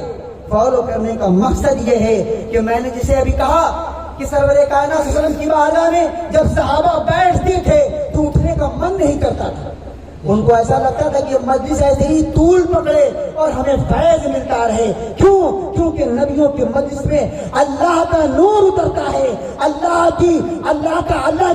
فالو کرنے کا مقصد یہ ہے کہ میں نے جسے ابھی کہا کہ سرور کائنات صلی اللہ علیہ وسلم کی بارگاہ میں جب صحابہ بیٹھتے تھے تو اٹھنے کا من نہیں کرتا تھا، ان کو ایسا لگتا تھا کہ مجلس ایسے ہی طول پکڑے اور ہمیں فیض ملتا رہے۔ کیوں؟ کیونکہ نبیوں کے مجلس میں اللہ کا نور اترتا ہے، اللہ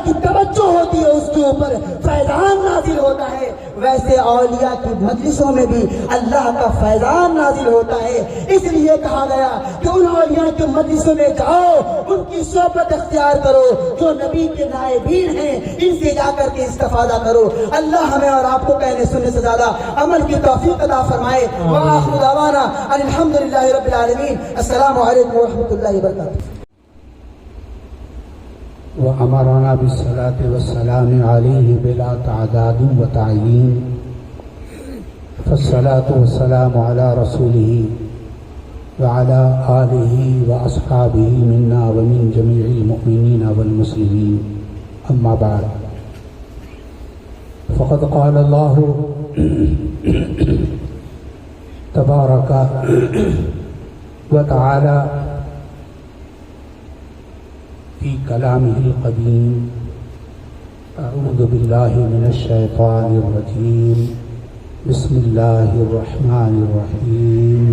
کی توجہ ہوتی ہے، اس کے اوپر فیضان نازل ہوتا ہے۔ ویسے اولیاء کی مجلسوں میں بھی اللہ کا فیضان نازل ہوتا ہے۔ اس لیے کہا گیا کہ ان اولیاء کے مجلسوں میں جاؤ، ان کی صحبت اختیار کرو، جو نبی کے نائبین ہیں ان سے جا کر کے استفادہ کرو۔ اللہ ہمیں اور آپ کو کہنے سننے سے زیادہ عمل کی توفیق عطا فرمائے۔ وآخر دعوانا ان الحمدللہ رب العالمین۔ السلام علیکم ورحمۃ اللہ وبرکاتہ۔ وأمرنا بالصلاة والسلام عليه بلا تعداد وتعيين، فالصلاة والسلام على رسوله وعلى آله وأصحابه منا ومن جميع المؤمنين والمسلمين، أما بعد، فقد قال الله تبارك وتعالى في كلامه القديم: أعوذ بالله من الشيطان الرجيم، بسم الله الرحمن الرحيم،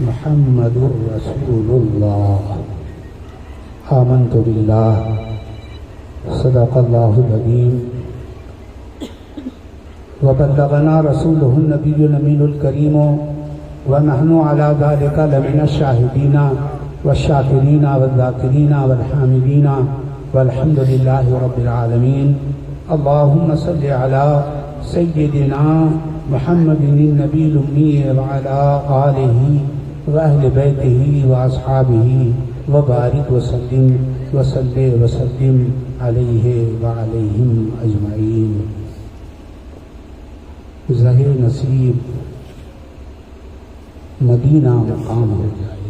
محمد رسول الله، آمنت بالله، صدق الله العظيم، وبلغنا رسوله النبي الأمين الكريم، ونحن على ذلك لمن الشاهدين والشاكرين والذاكرين والحامدين، والحمد لله رب العالمين. اللهم صل على سيدنا محمد النبي الأمي وعلى آله وأهل بيته وأصحابه وبارك وسلم وسلم عليه وعليهم أجمعين. زہر نصیب مدینہ مقام ہو جائے،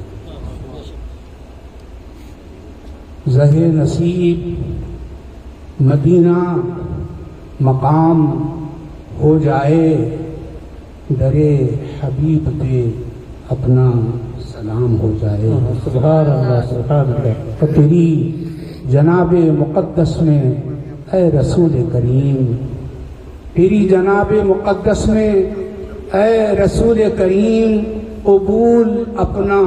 زہر نصیب مدینہ مقام ہو جائے، درے حبیب پہ اپنا سلام ہو جائے. سبحان اللہ سبحان اللہ. تو تیری جناب مقدس میں اے رسول کریم، تیری جناب مقدس میں اے رسول کریم قبول اپنا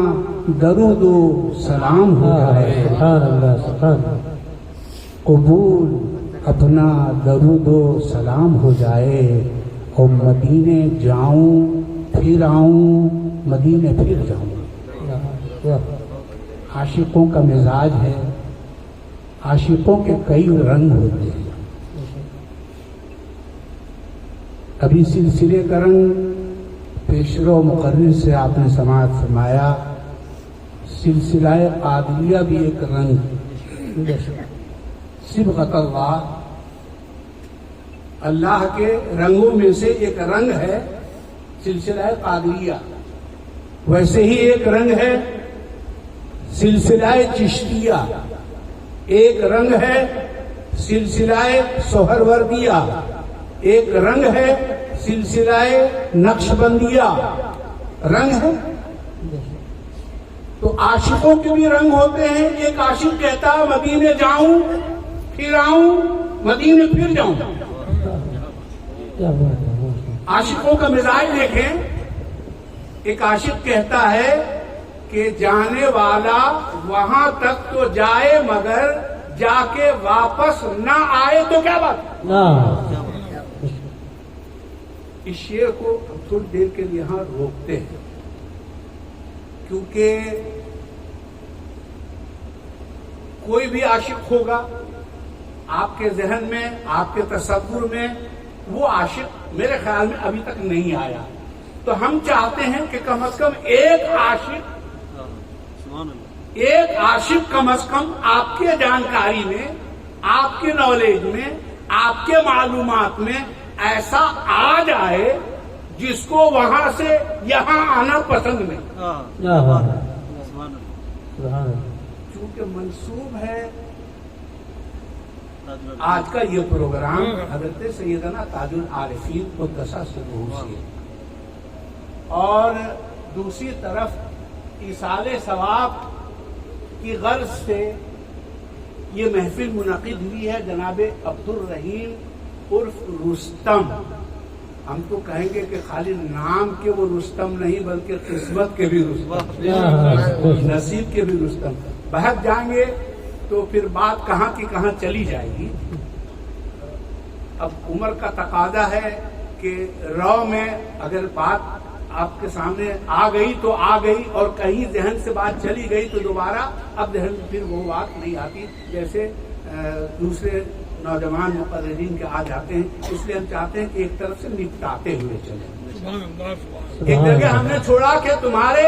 درود و سلام ہو جائے. سبحان اللہ سبحان اللہ. قبول اپنا درود و سلام ہو جائے، اور مدینے جاؤں پھر آؤں، مدینے پھر جاؤں. عاشقوں کا مزاج ہے، عاشقوں کے کئی رنگ ہوتے ہیں. ابھی سلسلے کا رنگ پیشرو مقرر سے آپ نے سماعت فرمایا. سلسلہ قادریہ بھی ایک رنگ، صبغۃ اللہ، اللہ کے رنگوں میں سے ایک رنگ ہے سلسلہ قادریہ. ویسے ہی ایک رنگ ہے سلسلہ چشتیہ، ایک رنگ ہے سلسلہ سہروردیہ، ایک رنگ ہے سلسلہ نقشبندیہ. رنگ ہے تو عاشقوں کے بھی رنگ ہوتے ہیں. ایک عاشق کہتا ہے مدینے جاؤں پھر آؤں، مدینے پھر جاؤں. عاشقوں کا مزاج دیکھیں. ایک عاشق کہتا ہے کہ جانے والا وہاں تک تو جائے مگر جا کے واپس نہ آئے تو کیا بات. اس شعر کو تھوڑی دیر کے لیے یہاں روکتے ہیں، کیونکہ کوئی بھی عاشق ہوگا آپ کے ذہن میں، آپ کے تصور میں، وہ عاشق میرے خیال میں ابھی تک نہیں آیا. تو ہم چاہتے ہیں کہ کم از کم ایک عاشق کم از کم آپ کے جانکاری میں، آپ کے نالج میں، آپ کے معلومات میں ایسا آ جائے جس کو وہاں سے یہاں آنا پسند نہیں. چونکہ منسوب ہے آج کا یہ پروگرام حضرت سیدنا تاج العارفین قدس سرہ سے، اور دوسری طرف ایصال ثواب کی غرض سے یہ محفل منعقد ہوئی ہے جناب عبدالرحیم عرف رستم. ہم تو کہیں گے کہ خالی نام کے وہ رستم نہیں بلکہ قسمت کے بھی رستم، نصیب کے بھی رستم. بہت جائیں گے تو پھر بات کہاں کی کہاں چلی جائے گی. اب عمر کا تقاضا ہے کہ رو میں اگر بات آپ کے سامنے آ گئی تو آ گئی، اور کہیں ذہن سے بات چلی گئی تو دوبارہ اب ذہن میں پھر وہ بات نہیں آتی جیسے دوسرے نوجوان مقررین کے آ جاتے ہیں. اس لیے ہم چاہتے ہیں کہ ایک طرف سے نپٹاتے ہوئے چلیں. ایک جگہ ہم نے چھوڑا کہ تمہارے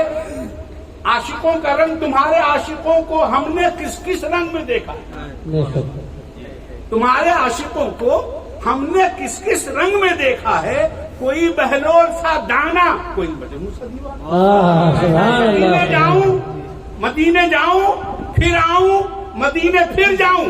عاشقوں کا رنگ، تمہارے عاشقوں کو ہم نے کس کس رنگ میں دیکھا، تمہارے عاشقوں کو ہم نے کس کس رنگ میں دیکھا ہے. کوئی بہلول سا دانا، کوئی مجنون سا دیوانہ. مدینے جاؤں پھر آؤں، مدینے پھر جاؤں.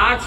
8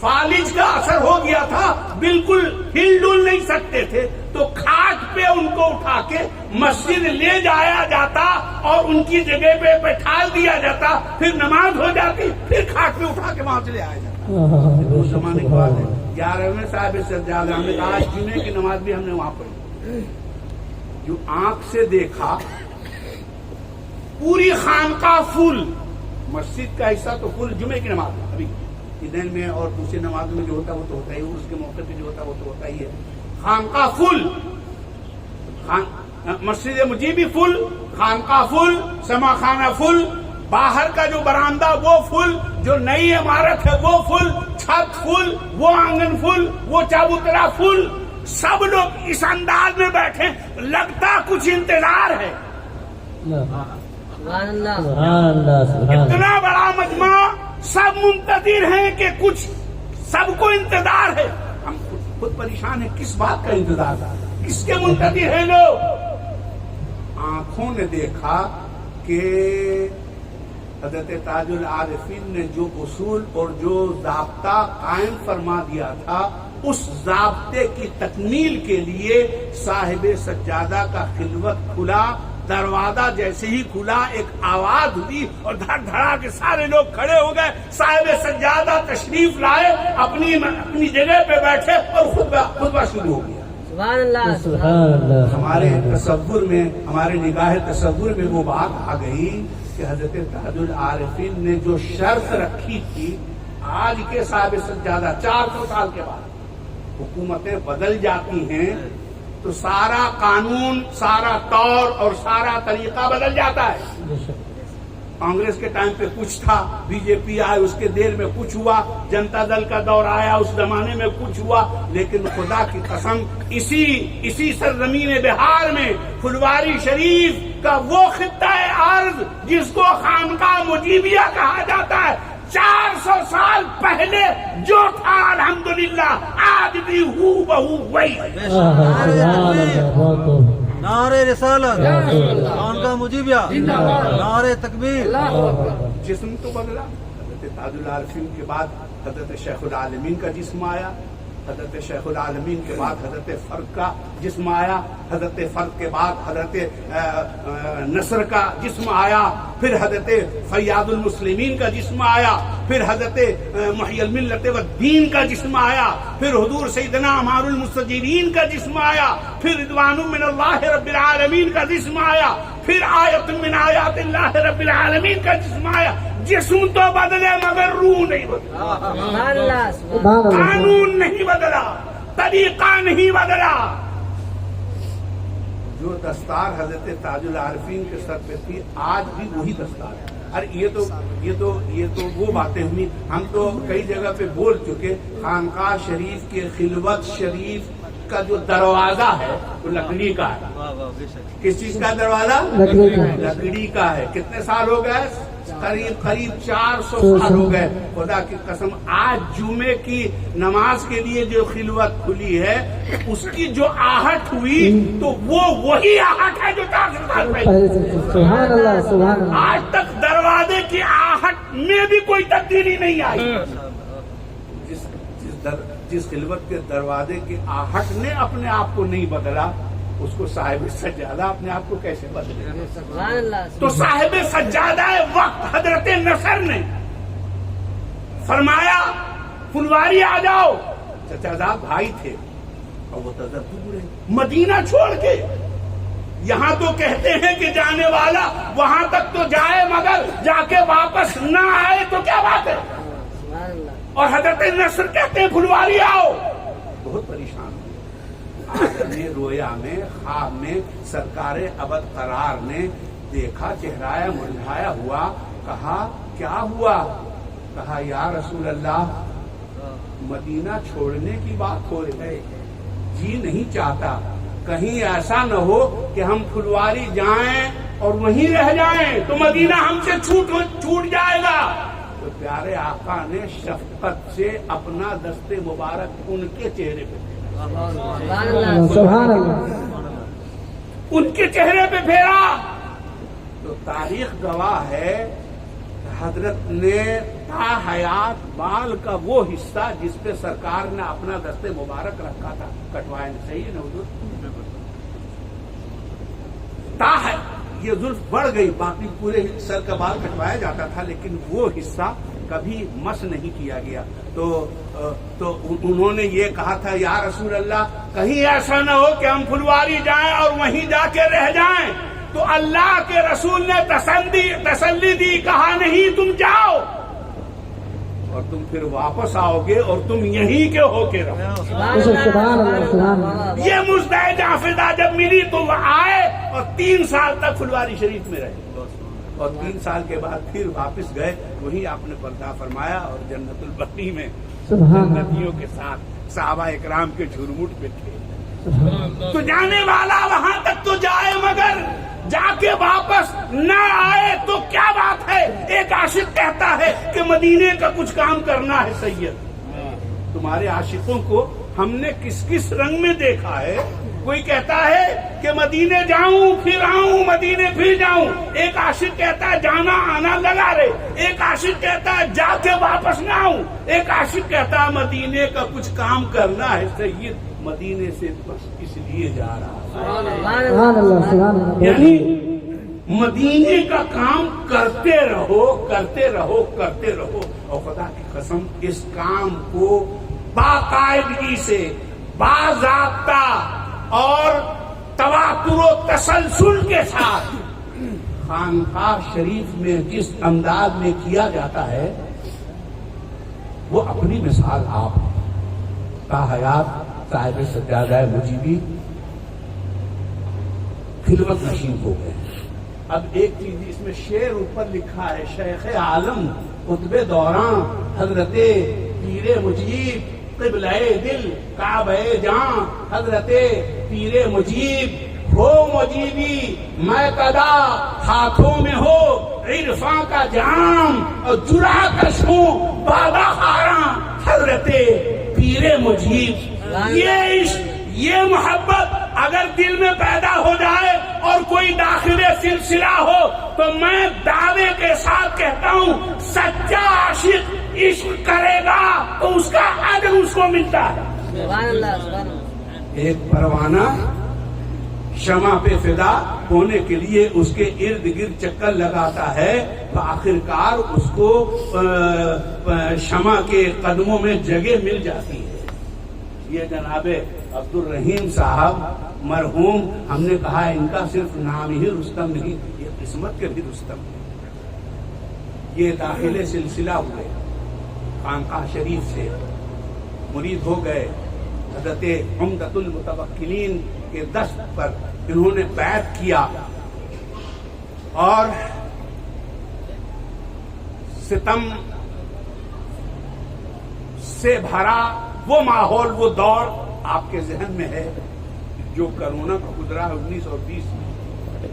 فالج کا اثر ہو گیا تھا، بالکل ہل ڈل نہیں سکتے تھے، تو کھاٹ پہ ان کو اٹھا کے مسجد لے جایا جاتا اور ان کی جگہ پہ بٹھا دیا جاتا، پھر نماز ہو جاتی، پھر کھاٹ پہ اٹھا کے وہاں سے لے آیا جاتا۔ اس زمانے کی بات ہے۔ 11ویں صاحب سجادہ ہم نے کہا جمعے کی نماز بھی ہم نے وہاں پڑھی، جو آنکھ سے دیکھا پوری خانقاہ فل، مسجد کا حصہ تو فل، جمعے کی نماز ابھی دن میں اور دوسری نمازوں میں جو ہوتا ہے وہ تو ہوتا ہی، اس کے موقع پہ جو ہوتا ہے وہ تو ہوتا ہی ہے۔ خانقاہ فل، مسجد مجیبی فل، خانقاہ فل، سما خانہ فل، باہر کا جو برآمدہ وہ فل، جو نئی عمارت ہے وہ فل، چھت فل، وہ آنگن فل، وہ چابوترا فل، سب لوگ اس انداز میں بیٹھے، لگتا کچھ انتظار ہے۔ اتنا بڑا مجمع، سب منتظر ہیں کہ کچھ، سب کو انتظار ہے۔ ہم خود پریشان ہیں، کس بات کا انتظار ہے، کس کے منتظر ہیں لوگ؟ آنکھوں نے دیکھا کہ حضرت تاج العارفین نے جو اصول اور جو ضابطہ قائم فرما دیا تھا، اس ضابطے کی تکمیل کے لیے صاحب سجادہ کا خلوت کھلا، دروازہ جیسے ہی کھلا ایک آواز ہوئی اور دھڑ دھڑا کے سارے لوگ کھڑے ہو گئے، صاحب سجادہ تشریف لائے، اپنی جگہ پہ بیٹھے اور خطبہ شروع ہو گیا۔ سبحان اللہ، سبحان اللہ۔ ہمارے تصور میں، ہمارے نگاہ تصور میں وہ بات آ گئی کہ حضرت تاج العارفین نے جو شرط رکھی تھی، آج کے صاحب سجادہ 400 سال کے بعد حکومتیں بدل جاتی ہیں تو سارا قانون، سارا طور اور سارا طریقہ بدل جاتا ہے۔ کانگریس کے ٹائم پہ کچھ تھا، بی جے پی آئے اس کے دیر میں کچھ ہوا، جنتا دل کا دور آیا اس زمانے میں کچھ ہوا، لیکن خدا کی قسم اسی سرزمین بہار میں پھلواری شریف کا وہ خطہ عرض جس کو خانقاہ مجیبیہ کہا جاتا ہے، 400 سال پہلے جو تھا الحمدللہ آج بھی ہو بہو وہی۔ نعرہ رسالت، خانقاہ مجیبیہ، نعرہ تکبیر۔ جسم تو بدلا، حضرت تاج العارفین کے بعد حضرت شیخ العالمین کا جسم آیا، حضرت شیخ العالمین کے بعد حضرت فرق کا جسم آیا، حضرت فرق کے بعد حضرت نصر کا جسم آیا، پھر حضرت فیاض المسلمین کا جسم آیا، پھر حضرت محی الملت والدین کا جسم آیا، پھر حضور سیدنا عمار المستجیرین کا جسم آیا، پھر رضوان من اللہ رب العالمین کا جسم آیا، پھر آیت من آیات اللہ رب العالمین کا جسم آیا۔ جسم تو بدلے مگر روح نہیں بدلا، قانون نہیں بدلا، طریقہ نہیں بدلا۔ جو دستار حضرت تاج العارفین کے سر پہ تھی آج بھی وہی دستار ہے۔ ارے یہ تو وہ باتیں ہوئی، ہم تو کئی جگہ پہ بول چکے۔ خانقاہ شریف کے خلوت شریف کا جو دروازہ ہے وہ لکڑی کا ہے۔ کس چیز کا دروازہ؟ لکڑی کا ہے۔ کتنے سال ہو گئے؟ قریب 400 سال ہو گئے۔ خدا کی قسم آج جمعے کی نماز کے لیے جو خلوت کھلی ہے اس کی جو آہٹ ہوئی تو وہ وہی آہٹ ہے جو 400 سال پہلے۔ سبحان اللہ، سبحان اللہ۔ آج تک دروازے کی آہٹ میں بھی کوئی تبدیلی نہیں آئی۔ جس خلوت کے دروازے کی آہٹ نے اپنے آپ کو نہیں بدلا، اس کو صاحب سجادہ اپنے آپ کو کیسے بدلے؟ تو صاحب سجادہ وقت حضرت نصر نے فرمایا پھلواری آ جاؤ، چچا زاد بھائی تھے اور وہ دور ہے، مدینہ چھوڑ کے یہاں تو کہتے ہیں کہ جانے والا وہاں تک تو جائے مگر جا کے واپس نہ آئے تو کیا بات ہے؟ اور حضرت نصر کہتے ہیں پھلواری آؤ، بہت پریشان ہوئے۔ آج نے رویا میں، خواب میں سرکار ابد قرار نے دیکھا، چہرہ مرجھایا ہوا، کہا کیا ہوا؟ کہا یا رسول اللہ مدینہ چھوڑنے کی بات ہو رہی ہے، جی نہیں چاہتا کہیں ایسا نہ ہو کہ ہم پھلواری جائیں اور وہیں رہ جائیں تو مدینہ ہم سے چھوٹ جائے گا۔ تو پیارے آقا نے شفقت سے اپنا دست مبارک ان کے چہرے پہ، سبحان اللہ، ان کے چہرے پہ پھیرا۔ تو تاریخ گواہ ہے حضرت نے تا حیات بال کا وہ حصہ جس پہ سرکار نے اپنا دست مبارک رکھا تھا کٹوائے. صحیح ہے نا حضور؟ تا ہے یہ زلف بڑھ گئی، باقی پورے سر کا بال کٹوایا جاتا تھا لیکن وہ حصہ کبھی مس نہیں کیا گیا. تو انہوں نے یہ کہا تھا یا رسول اللہ کہیں ایسا نہ ہو کہ ہم پھلواری جائیں اور وہیں جا کے رہ جائیں. تو اللہ کے رسول نے تسلی دی، کہا نہیں تم جاؤ اور تم پھر واپس آؤ گے اور تم یہیں کے ہو کے رہو. سبحان اللہ سبحان اللہ. یہ مزدہ جعفردہ جب ملی تو وہ آئے اور 3 سال تک پھلواری شریف میں رہے اور 3 سال کے بعد پھر واپس گئے. وہیں آپ نے پردہ فرمایا اور جنت البقیع میں جنتیوں کے ساتھ صحابہ اکرام کے جھرمٹ پہ تھے. تو جانے والا وہاں تک تو جائے مگر جا کے واپس نہ آئے تو کیا بات ہے. ایک عاشق کہتا ہے کہ مدینے کا کچھ کام کرنا ہے سید. تمہارے عاشقوں کو ہم نے کس کس رنگ میں دیکھا ہے. کوئی کہتا ہے کہ مدینے جاؤں پھر آؤں، مدینے پھر جاؤں. ایک عاشق کہتا ہے جانا آنا لگا رہے. ایک عاشق کہتا ہے جا کے واپس نہ آؤں. ایک عاشق کہتا ہے مدینے کا کچھ کام کرنا ہے سید. مدینے سے بس اس لیے جا رہا ہے. سبحان اللہ سبحان اللہ. یعنی مدینے کا کام کرتے رہو کرتے رہو کرتے رہو. اور خدا کی قسم اس کام کو باقاعدگی سے باضابطہ اور تواتر و تسلسل کے ساتھ خانقاہ شریف میں جس انداز میں کیا جاتا ہے وہ اپنی مثال آپ تا حیات صاحب سجادہ مجیبی خلوت نشین ہو گئے. اب ایک چیز اس میں شعر اوپر لکھا ہے، شیخ عالم قطب دوراں حضرت پیر مجیب قبلہ دل کعبہ جاں حضرت پیر مجیب ہو مجیبی میں قدا ہاتھوں میں ہو عرفاں کا جام اور جرا کش ہوں بابا خاراں حضرت پیر مجیب. یہ عشق یہ محبت اگر دل میں پیدا ہو جائے اور کوئی داخل سلسلہ ہو تو میں دعوے کے ساتھ کہتا ہوں سچا عاشق عشق کرے گا تو اس کا اجر اس کو ملتا ہے. ایک پروانہ شمع پہ فدا ہونے کے لیے اس کے ارد گرد چکر لگاتا ہے تو آخر کار اس کو شمع کے قدموں میں جگہ مل جاتی ہے. یہ جناب عبد الرحیم صاحب مرحوم، ہم نے کہا ان کا صرف نام ہی رستم نہیں، یہ قسمت کے بھی رستم. یہ داخل سلسلہ ہوئے، خانقاہ شریف سے مرید ہو گئے. حضرت عمدۃ المتوکلین کے دست پر انہوں نے بیعت کیا اور ستم سے بھرا وہ ماحول وہ دور آپ کے ذہن میں ہے جو کرونا کا گزرا 1920 میں.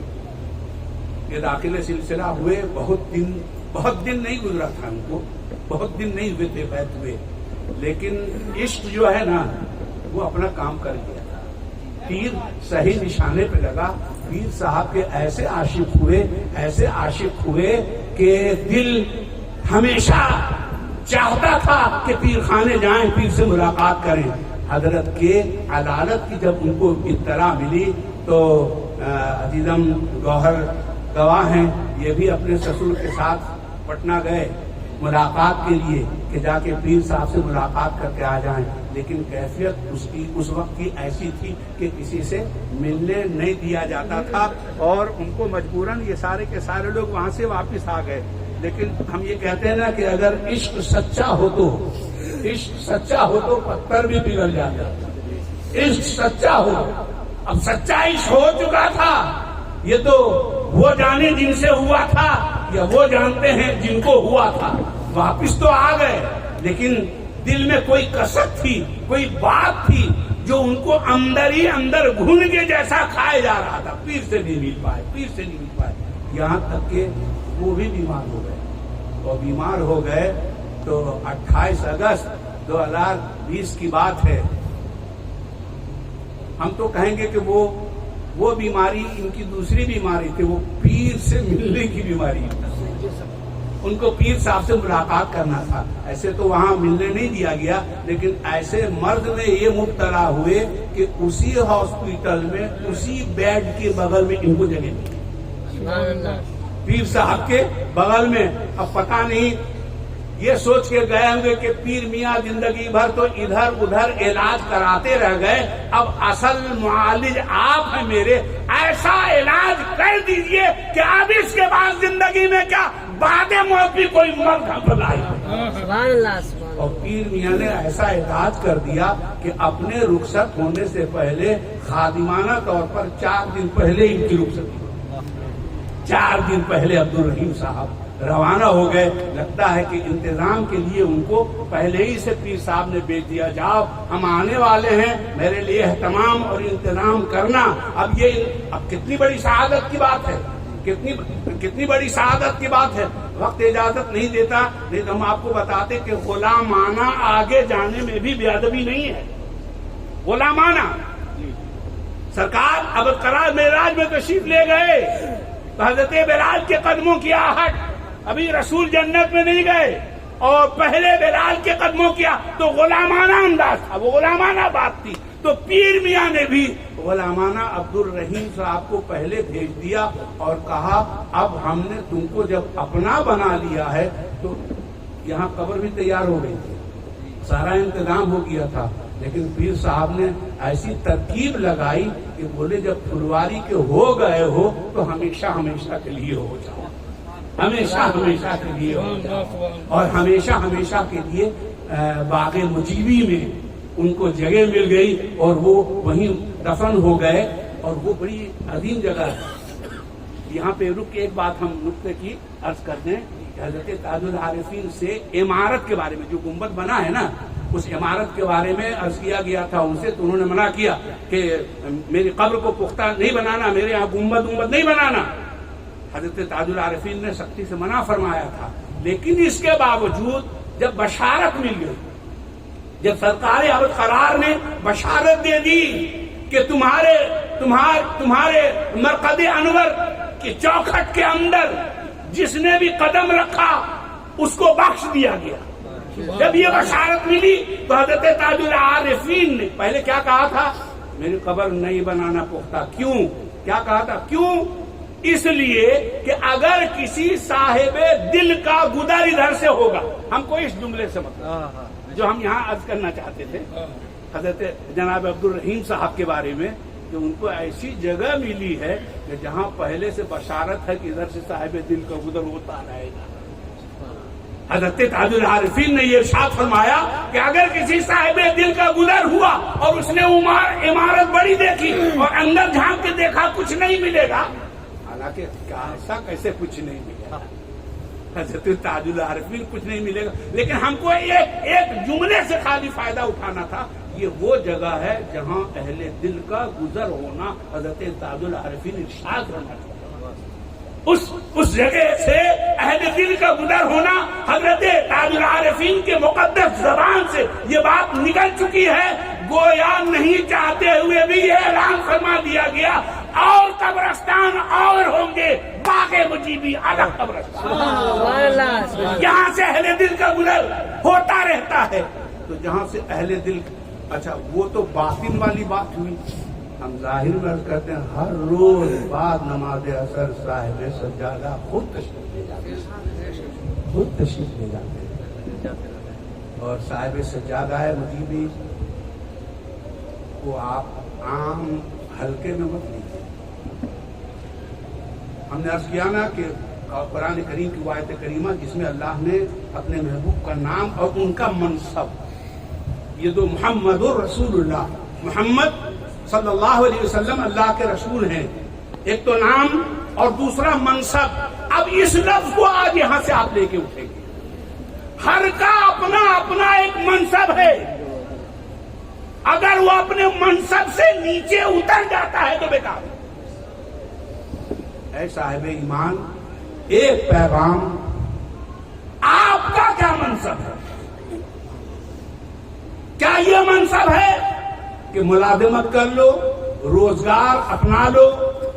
یہ داخل سلسلہ ہوئے، بہت دن نہیں گزرا تھا ان کو، بہت دن نہیں ہوئے تھے بیعت ہوئے، لیکن عشق جو ہے نا وہ اپنا کام کر گیا تھا. تیر صحیح نشانے پہ لگا. پیر صاحب کے ایسے عاشق ہوئے کہ دل ہمیشہ چاہتا تھا کہ پیر خانے جائیں، پیر سے ملاقات کریں. حضرت کے عدالت کی جب ان کو اطلاع ملی تو عزیزم گوہر گواہ ہیں، یہ بھی اپنے سسر کے ساتھ پٹنہ گئے ملاقات کے لیے کہ جا کے پیر صاحب سے ملاقات کر کے آ جائیں. لیکن کیفیت اس وقت کی ایسی تھی کہ کسی سے ملنے نہیں دیا جاتا تھا اور ان کو مجبوراً یہ سارے کے سارے لوگ وہاں سے واپس آ گئے. لیکن ہم یہ کہتے ہیں نا کہ اگر عشق سچا ہو تو پتھر بھی پگھل جاتا. عشق سچا ہو. اب سچا عشق ہو چکا تھا، یہ تو وہ جانے جن سے ہوا تھا یا وہ جانتے ہیں جن کو ہوا تھا. واپس تو آ گئے لیکن دل میں کوئی کسک تھی، کوئی بات تھی جو ان کو اندر ہی اندر گھن کے جیسا کھائے جا رہا تھا. پیر سے نہیں مل پائے یہاں تک کہ وہ بھی بیمار ہو گئے. اور بیمار ہو گئے تو 28 اگست 2020 کی بات ہے. ہم تو کہیں گے کہ وہ بیماری ان کی دوسری بیماری تھی، وہ پیر سے ملنے کی بیماری. ان کو پیر صاحب سے ملاقات کرنا تھا. ایسے تو وہاں ملنے نہیں دیا گیا, لیکن ایسے مرد میں یہ مبتلا ہوئے کہ اسی ہاسپٹل میں اسی بیڈ کے بغل میں ان کو جگہ ملی, پیر صاحب کے بغل میں. اب پتہ نہیں یہ سوچ کے گئے ہوں گے کہ پیر میاں زندگی بھر تو ادھر ادھر علاج کراتے رہ گئے, اب اصل معالج آپ ہیں میرے, ایسا علاج کر دیجئے کہ اب اس کے بعد زندگی میں کیا بعد موت بھی کوئی مرد ہم لائے. اور پیر میاں نے ایسا علاج کر دیا کہ اپنے رخصت ہونے سے پہلے خادمانہ طور پر 4 دن پہلے ان کی رخصت, 4 دن پہلے عبدالرحیم صاحب روانہ ہو گئے. لگتا ہے کہ انتظام کے لیے ان کو پہلے ہی سے پیر صاحب نے بھیج دیا, جاؤ ہم آنے والے ہیں, میرے لیے اہتمام اور انتظام کرنا. اب کتنی بڑی سعادت کی بات ہے, کتنی بڑی سعادت کی بات ہے. وقت اجازت نہیں دیتا, نہیں تو ہم آپ کو بتاتے کہ غلامانہ آگے جانے میں بھی بے ادبی نہیں ہے. غلامانہ سرکار اب قرار معراج میں تشریف لے گئے تو حضرت بلال کے قدموں کی آہٹ, ابھی رسول جنت میں نہیں گئے, اور پہلے بلال کے قدموں کیا تو غلامانہ انداز تھا, وہ غلامانہ بات تھی. تو پیر میاں نے بھی غلامانہ عبدالرحیم صاحب کو پہلے بھیج دیا اور کہا اب ہم نے تم کو جب اپنا بنا لیا ہے تو یہاں قبر بھی تیار ہو گئی تھی, سارا انتظام ہو گیا تھا, لیکن پیر صاحب نے ایسی ترکیب لگائی کہ بولے جب پھلواری کے ہو گئے ہو تو ہمیشہ ہمیشہ کے لیے ہو جاؤ, ہمیشہ ہمیشہ کے لیے ہو جاؤ. اور ہمیشہ ہمیشہ کے لیے باغ مجیبی میں ان کو جگہ مل گئی اور وہ وہیں دفن ہو گئے. اور وہ بڑی عظیم جگہ ہے. یہاں پہ رک کے ایک بات ہم نقطے کی عرض کر دیں. حضرت تاج العارفین سے عمارت کے بارے میں, جو گنبد بنا ہے نا, اس عمارت کے بارے میں عرض کیا گیا تھا ان سے, تو انہوں نے منع کیا کہ میری قبر کو پختہ نہیں بنانا, میرے یہاں گنبد نہیں بنانا. حضرت تاج العارفین نے سختی سے منع فرمایا تھا, لیکن اس کے باوجود جب بشارت مل گئی, جب سرکار ابد قرار نے بشارت دے دی کہ تمہارے مرقد انور کی چوکھٹ کے اندر جس نے بھی قدم رکھا اس کو بخش دیا گیا, جب یہ بشارت ملی تو حضرت تاج العارفین نے پہلے کیا کہا تھا, میری قبر نہیں بنانا پختہ. کیوں, کیا کہا تھا, کیوں, اس لیے کہ اگر کسی صاحب دل کا گدر ادھر سے ہوگا, ہم کو اس جملے سے مطلب جو ہم یہاں عرض کرنا چاہتے تھے حضرت جناب عبدالرحیم صاحب کے بارے میں, کہ ان کو ایسی جگہ ملی ہے کہ جہاں پہلے سے بشارت ہے کہ ادھر سے صاحب دل کا گدر ہوتا رہے گا. حضرت تاج العارفین نے یہ ارشاد فرمایا کہ اگر کسی صاحب دل کا گزر ہوا اور اس نے عمارت بڑی دیکھی اور اندر جھانک کے دیکھا کچھ نہیں ملے گا, حالانکہ ایسا کیسے کچھ نہیں ملے گا, حضرت تاج العارفین کچھ نہیں ملے گا, لیکن ہم کو ایک جملے سے خالی فائدہ اٹھانا تھا. یہ وہ جگہ ہے جہاں اہل دل کا گزر ہونا حضرت تاج العارفین ارشاد کرنا چاہتا. اس جگہ سے اہل دل کا گزر ہونا حضرت تاج العارفین کے مقدس زبان سے یہ بات نکل چکی ہے. گویا نہیں چاہتے ہوئے بھی یہ اعلان فرما دیا گیا, اور قبرستان اور ہوں گے, باغ مجیبی الگ قبرستان. یہاں سے اہل دل کا گزر ہوتا رہتا ہے. تو جہاں سے اہل دل, اچھا وہ تو باطن والی بات ہوئی. ہم ظاہر میں کرتے ہیں ہر روز بعد نماز اثر صاحب سجادہ خود تشریف لے جاتے ہیں, اور صاحب سجادہ مجیبی کو آپ عام ہلکے میں مت لیجیے. ہم نے عرض کیا نا کہ قرآن کریم کی آیت کریمہ جس میں اللہ نے اپنے محبوب کا نام اور ان کا منصب, یہ دو محمد الرسول اللہ, محمد صلی اللہ علیہ وسلم اللہ کے رسول ہیں, ایک تو نام اور دوسرا منصب. اب اس لفظ کو آج یہاں سے آپ لے کے اٹھیں گے. ہر کا اپنا اپنا ایک منصب ہے. اگر وہ اپنے منصب سے نیچے اتر جاتا ہے تو بیکار. اے صاحب ایمان, ایک پیغام, آپ کا کیا منصب ہے؟ کیا یہ منصب ہے کہ ملازمت کر لو, روزگار اپنا لو,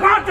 5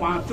5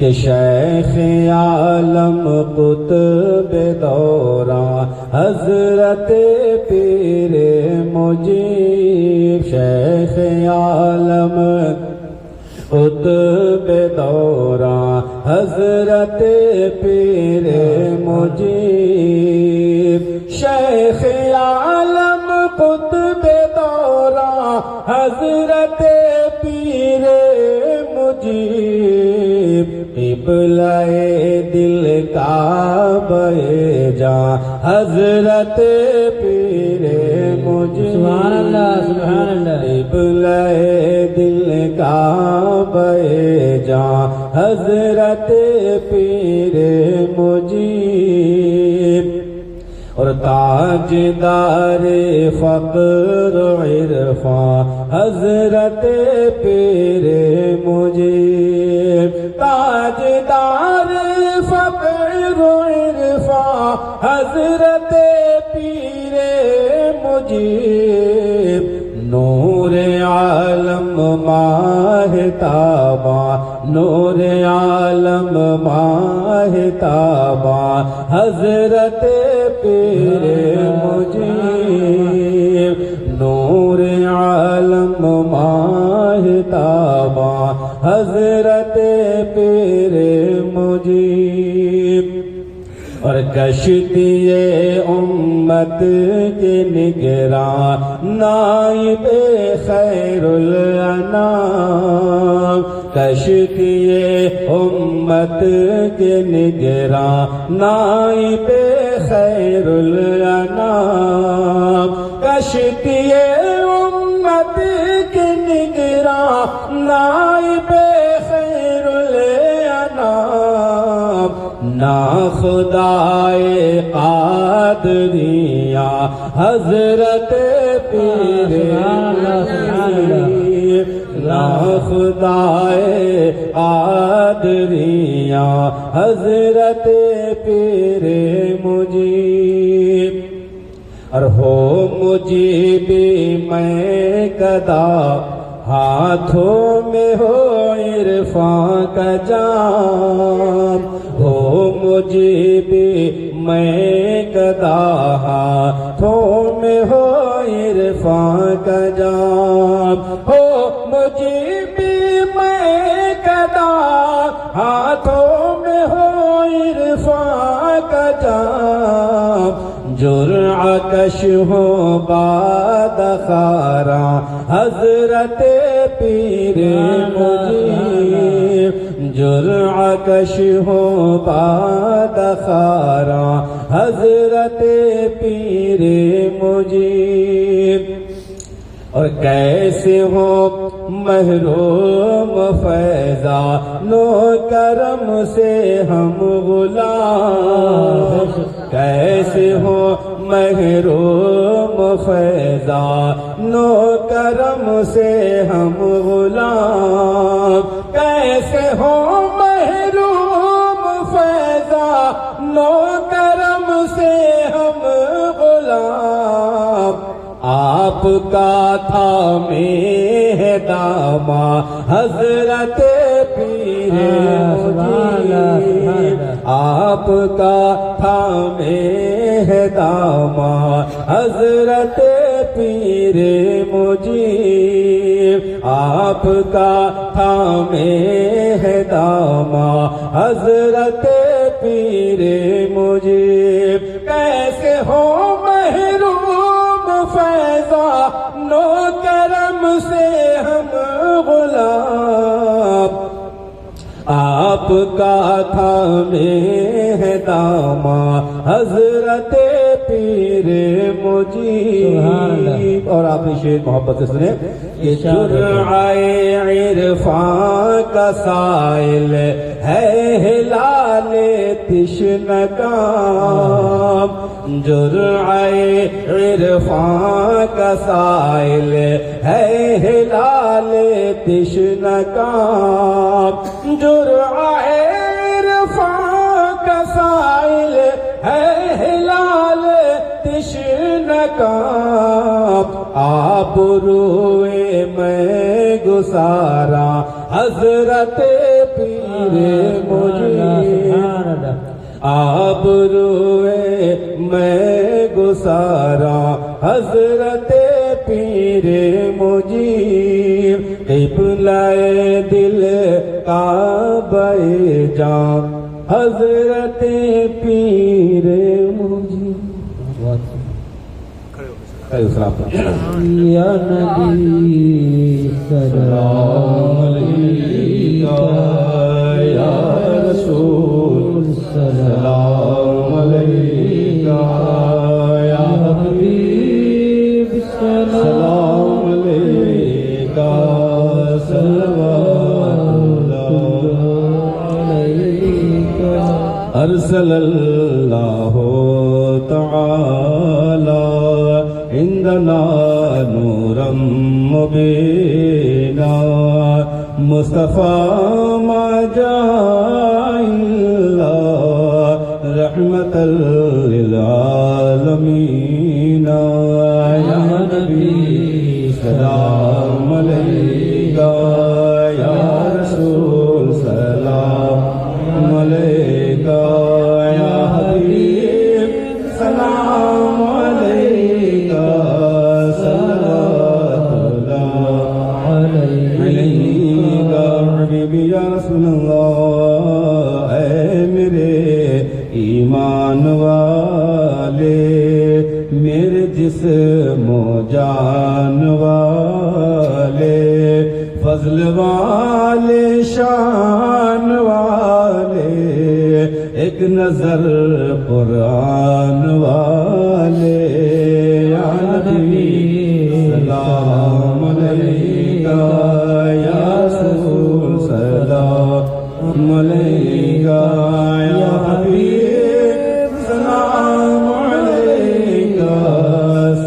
کہ شیخ عالم قطب دوران حضرت پیر مجیب، شیخ عالم قطب دوران حضرت پیر مجیب، شیخ عالم قطب دوران حضرت پیر مجیب، قبلہ دل کعبہ جاں حضرت پیر مجیب، سبحان اللہ سبحان اللہ، قبلہ دل کعبہ جاں حضرت پیر مجیب، اور تاجدار فقر و عرفان حضرت پیر مجیب، تاجدار فقر و عرفان حضرت پیر مجیب، نور عالم ماہتاباں، نور عالم ماہتاباں حضرت پیر مجیب، نور عالم ماہتاباں حضرت پیر مجیب، اور کشتی امت کے نگراں نائب خیر الانام، کشتی امت کے نگراں نائب خیر الانام، کشتی امت کے نگراں نائب خیر الانام، نا خدائے قادریہ حضرت پیر مجیب، نا خدائے قادریہ حضرت پیر مجیب، اور ہو مجیبی میں گدا ہاتھوں میں ہو عرفان کا جام، ہو مجیبی میں گدا ہاتھوں میں ہو عرفان کا جام، ہو مجیبی میں گدا ہاتھوں میں ہو عرفان کا جام، جرعہ کش ہو باد خاراں حضرت پیر مجیب، جرعہ کش ہو باد خاراں حضرت پیر مجیب، اور کیسے ہو محروم فیضان و کرم سے ہم غلام، کیسے ہو محروم فیضان و کرم سے ہم غلام، کیسے ہو محروم فیضان و کرم سے ہم غلام، آپ کا تھامے داماں حضرت پیر مجیب، آپ کا تھامے داماں حضرت پیر مجیب، آپ کا تھامے داماں حضرت پیر مجیب، کیسے ہو محروم فیضان و کرم سے ہم غلام، آپ کا تھامے داماں حضرت پیر مجیب، اور آپ نے شعر محبت سے سنے کہ جرعۂ عرفان کا سائل ہے ہلال تشنگام، جرعۂ عرفان کا سائل ہے ہلال تشنگام، جرعۂ عرفان کا سائل ہے ہلال تشنگام، آپ روئے میں گسارا حضرت پیر مجید آپ روئے میں گسارا حضرت پیر مجید قبلہ دل کعبہ جاں حضرت پیر مجید یا نبی سلام علیکہ یا رسول سلام علیکہ یا حبیب سلام علیکہ صلوات اللہ ارسل اللہ تعالی عندنا نورا مبینا مصطفیٰ ما جاء الا رحمتا للعالمین یا نبی سلام علیکہ یا رسول سلام علیکہ یا حبیب سلام علیکہ صلوات اللہ علیکہ حبیبی یا رسول اللہ اے میرے ایمان والے میرے جسم و جان والے فضل والے شان والے ایک نظر قرآن والے یا نبی سلام علیکہ یا رسول سلام علیکہ یا حبیب سلام علیکہ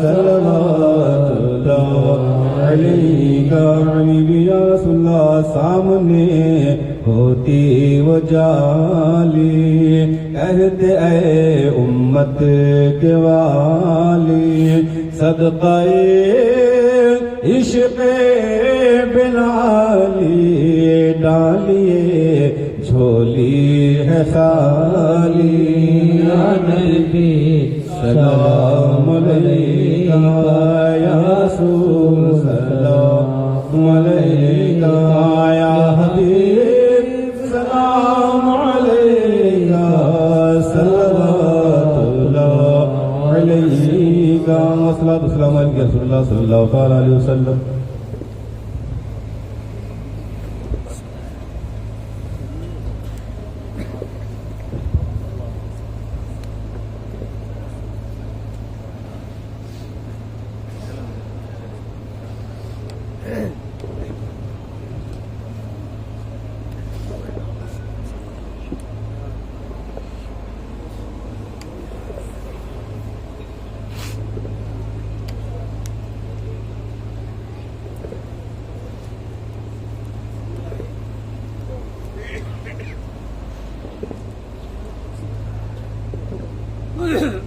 صلوات اللہ علیکہ حبیبی یا رسول اللہ سامنے ہوتی وہ جالی کہتے اے امت کے والی صدقہ عشق بلالی ڈالیے جھولی ہے خالی یا نبی سلام علیکہ یا رسول سلام علیکہ یا حبیب سلام علیکہ صلوات اللہ علیکہ والصلاة والسلام علیکہ رسول اللہ صلی اللہ علیہ وسلم Yeah.